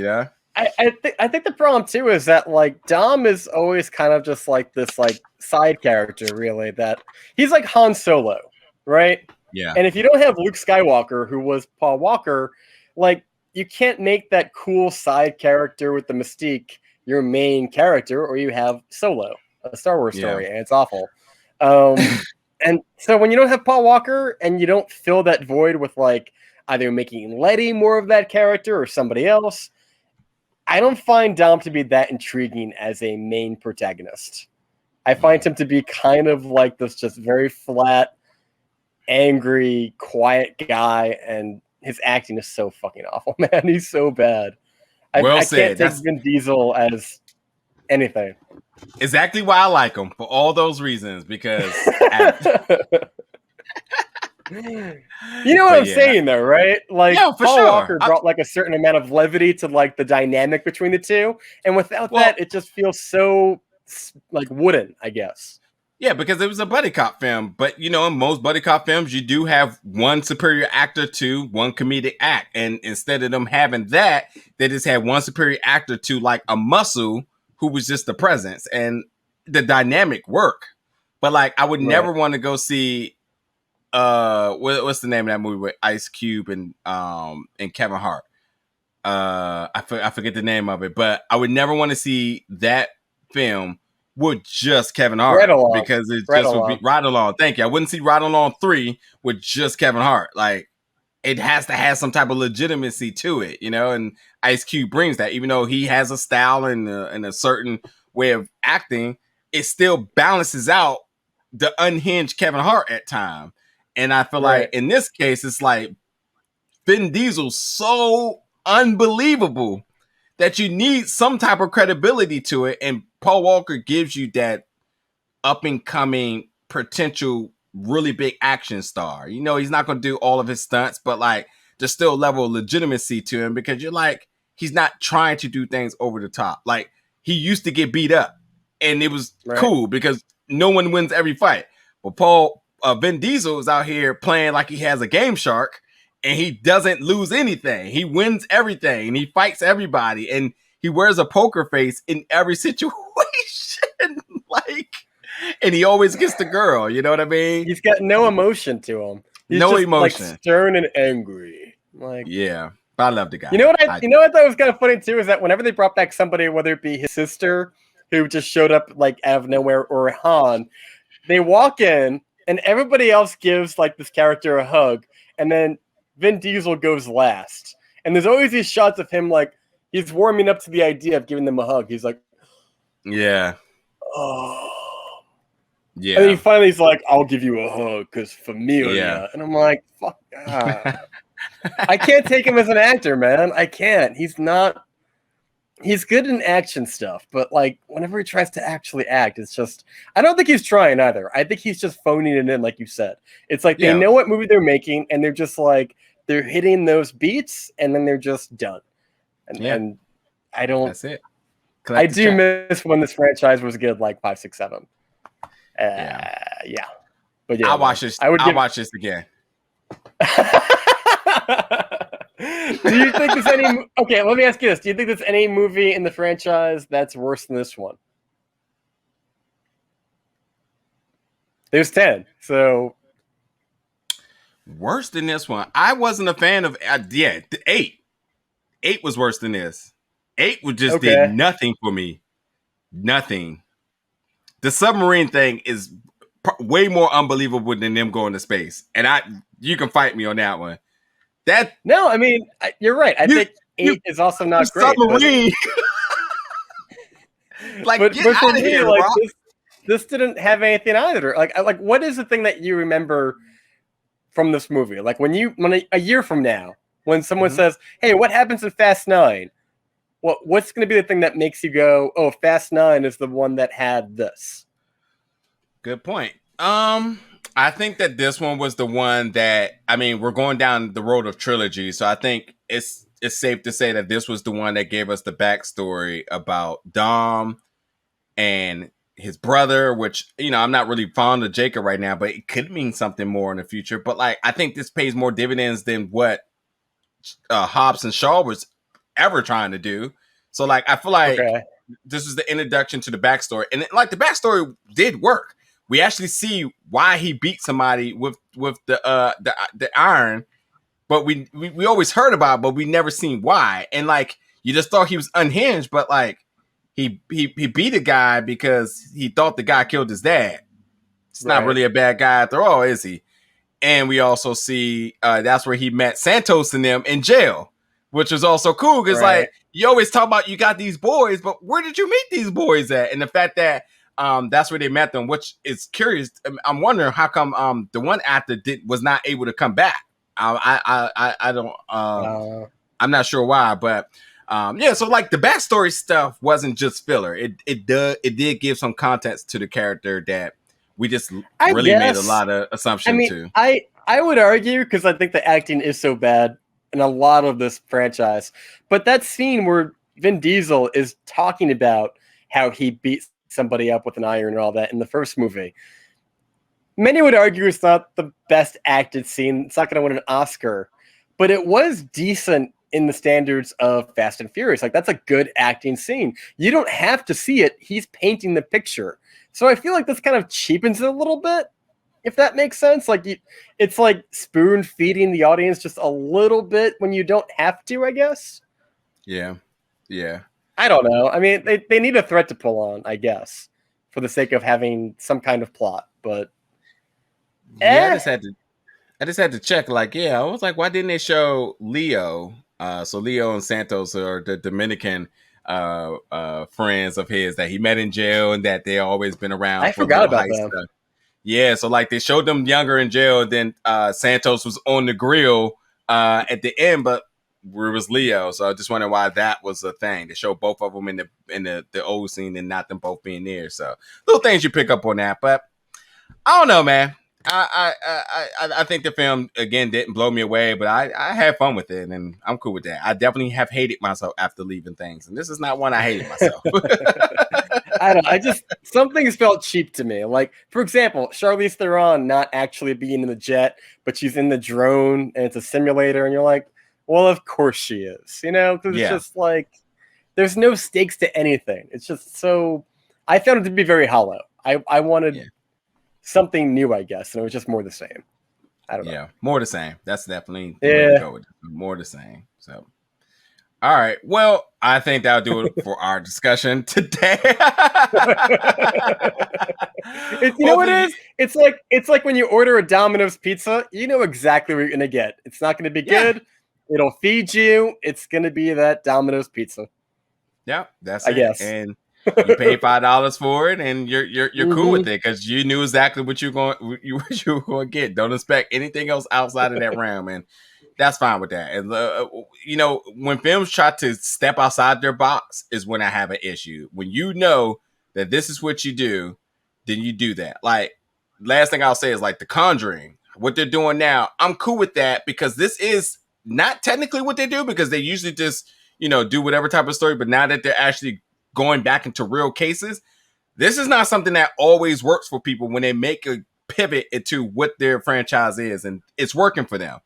I think the problem too is that like Dom is always kind of just like this like side character, really, that he's like Han Solo, right? Yeah. And if you don't have Luke Skywalker, who was Paul Walker, like you can't make that cool side character with the mystique your main character, or you have Solo, a Star Wars story, and it's awful. And so when you don't have Paul Walker and you don't fill that void with like either making Letty more of that character or somebody else, I don't find Dom to be that intriguing as a main protagonist. I find him to be kind of like this just very flat, angry, quiet guy, and his acting is so fucking awful, man. He's so bad. I can't take Vin Diesel as anything. Exactly why I like him, for all those reasons, because... You know what I'm saying, though, right? Like, Paul Walker brought like a certain amount of levity to like the dynamic between the two, and without that, it just feels so like wooden, I guess. Yeah, because it was a buddy cop film, but in most buddy cop films, you do have one superior actor to one comedic act, and instead of them having that, they just had one superior actor to like a muscle who was just the presence, and the dynamic work. But like, I would never want to go see. What's the name of that movie with Ice Cube and Kevin Hart? I forget the name of it, but I would never want to see that film with just Kevin Hart because it just would be Ride Along. Thank you. I wouldn't see Ride Along 3 with just Kevin Hart. Like, it has to have some type of legitimacy to it, and Ice Cube brings that, even though he has a style and a certain way of acting, it still balances out the unhinged Kevin Hart at time. And I feel like in this case, it's like Vin Diesel's so unbelievable that you need some type of credibility to it. And Paul Walker gives you that up and coming potential really big action star. You know, he's not going to do all of his stunts, but like there's still a level of legitimacy to him because you're like, he's not trying to do things over the top. Like he used to get beat up and it was cool because no one wins every fight. But Vin Diesel is out here playing like he has a game shark and he doesn't lose anything. He wins everything and he fights everybody and he wears a poker face in every situation. Like, and he always gets the girl. You know what I mean? He's got no emotion to him. He's no just, emotion. Like, stern and angry. Like, yeah, but I love the guy. You know what I thought was kind of funny too is that whenever they brought back somebody, whether it be his sister who just showed up like out of nowhere or Han, they walk in and everybody else gives like this character a hug, and then Vin Diesel goes last. And there's always these shots of him like he's warming up to the idea of giving them a hug. He's like, yeah, oh, yeah. And then he's like, I'll give you a hug because familia. Yeah. And I'm like, fuck. I can't take him as an actor, man. I can't. He's good in action stuff, but like whenever he tries to actually act, it's just I don't think he's trying either. I think he's just phoning it in, like you said. It's like they know what movie they're making, and they're just like they're hitting those beats, and then they're just done. And I don't. That's it. I do miss when this franchise was good, like 5, 6, 7. But yeah, I'll watch this. I'll watch this again. Do you think there's any? Okay, let me ask you this: do you think there's any movie in the franchise that's worse than this one? There's 10, so worse than this one. I wasn't a fan of. 8. 8 was worse than this. 8 was just did nothing for me. Nothing. The submarine thing is way more unbelievable than them going to space, and you can fight me on that one. No, I mean you're right. I think 8 is also not great. Submarine. but for me, here, like this didn't have anything either. Like what is the thing that you remember from this movie? Like when a year from now, when someone says, "Hey, what happens in Fast 9?" What's going to be the thing that makes you go, "Oh, Fast 9 is the one that had this"? Good point. I think that this one was the one that, I mean, we're going down the road of trilogy, so I think it's safe to say that this was the one that gave us the backstory about Dom and his brother, which, you know, I'm not really fond of Jacob right now, but it could mean something more in the future. But like, I think this pays more dividends than what Hobbs and Shaw was ever trying to do. So like, I feel like this is the introduction to the backstory, and like the backstory did work. We actually see why he beat somebody with the iron, but we always heard about it, but we never seen why. And like, you just thought he was unhinged, but like he beat a guy because he thought the guy killed his dad. It's not really a bad guy after all, is he? And we also see that's where he met Santos and them in jail, which was also cool because like you always talk about you got these boys, but where did you meet these boys at? And the fact that that's where they met them, which is curious. I'm wondering how come the one actor was not able to come back. I don't. I'm not sure why, but so like the backstory stuff wasn't just filler. It did give some context to the character that we just really made a lot of assumptions to. I would argue, because I think the acting is so bad in a lot of this franchise, but that scene where Vin Diesel is talking about how he beat somebody up with an iron and all that in the first movie, many would argue it's not the best acted scene. It's not going to win an Oscar, but it was decent in the standards of Fast and Furious. Like, that's a good acting scene. You don't have to see it. He's painting the picture. So I feel like this kind of cheapens it a little bit, if that makes sense. Like, it's like spoon feeding the audience just a little bit when you don't have to, I guess. Yeah. I don't know. I mean, they need a threat to pull on, I guess, for the sake of having some kind of plot. But I just had to check. Like, I was like, why didn't they show Leo? So Leo and Santos are the Dominican friends of his that he met in jail and that they always been around. I forgot about them. Stuff. Yeah, so like they showed them younger in jail, and then Santos was on the grill at the end, but where was Leo? So I just wondering why that was a thing. They showed both of them in the old scene and not them both being there. So little things you pick up on that, but I don't know, man. I think the film again didn't blow me away, but I had fun with it, and I'm cool with that. I definitely have hated myself after leaving things, and this is not one I hated myself. I don't know. Some things felt cheap to me. Like, for example, Charlize Theron not actually being in the jet, but she's in the drone and it's a simulator, and you're like, well, of course she is. You know, it's just like there's no stakes to anything. It's just so I found it to be very hollow. I wanted something new, I guess, and it was just more the same. I don't know. Yeah, more the same. That's definitely the way to go with it. More the same. So, all right. Well, I think that'll do it for our discussion today. You know what it is? It's like when you order a Domino's pizza, you know exactly what you're gonna get. It's not gonna be good. It'll feed you. It's gonna be that Domino's pizza. Yeah, that's I guess. And you pay $5 for it, and you're cool with it because you knew exactly what you were going to get. Don't expect anything else outside of that realm, and that's fine with that. And you know, when films try to step outside their box, is when I have an issue. When you know that this is what you do, then you do that. Like, last thing I'll say is like The Conjuring. What they're doing now, I'm cool with that because this is not technically what they do because they usually just, you know, do whatever type of story. But now that they're actually going back into real cases, this is not something that always works for people when they make a pivot into what their franchise is, and it's working for them.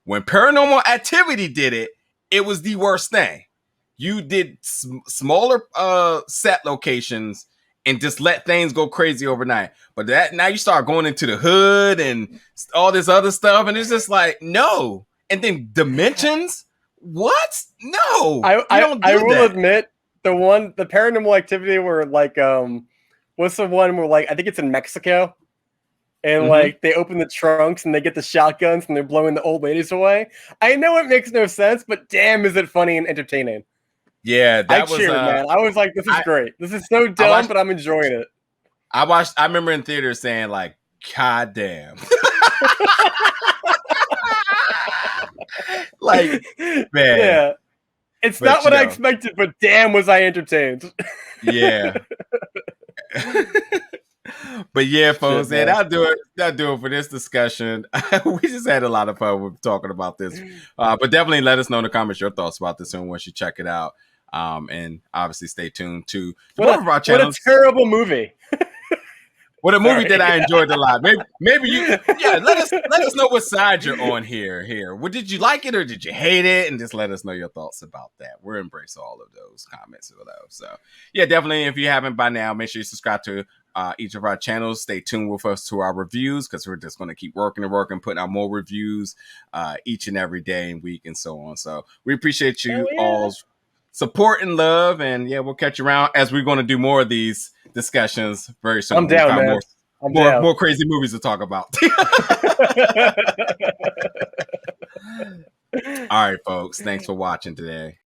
When Paranormal Activity did it, it was the worst thing. You did smaller set locations and just let things go crazy overnight. But that now you start going into the hood and all this other stuff, and it's just like, no. And then dimensions? What? No. I will admit, the Paranormal Activity where like what's the one where like I think it's in Mexico, and like they open the trunks and they get the shotguns and they're blowing the old ladies away. I know it makes no sense, but damn, is it funny and entertaining? Yeah, that was cheered, man. I was like, this is great. This is so dumb, but I'm enjoying it. I remember in theater saying like, God damn. Like, man. Yeah. It's not what I expected, but damn, was I entertained. Yeah. But yeah, folks, and that'll do it for this discussion. We just had a lot of fun with talking about this. But definitely let us know in the comments your thoughts about this one once you check it out. And obviously stay tuned to both of our channels. What a terrible movie. What a movie that I enjoyed a lot. Maybe you, let us know what side you're on here. What, did you like it or did you hate it? And just let us know your thoughts about that. We'll embrace all of those comments below. So yeah, definitely. If you haven't by now, make sure you subscribe to each of our channels. Stay tuned with us to our reviews because we're just going to keep working, putting out more reviews each and every day and week and so on. So we appreciate you all's support and love, and yeah, we'll catch you around as we're going to do more of these discussions very soon. I'm down, man. More crazy movies to talk about. All right, folks. Thanks for watching today.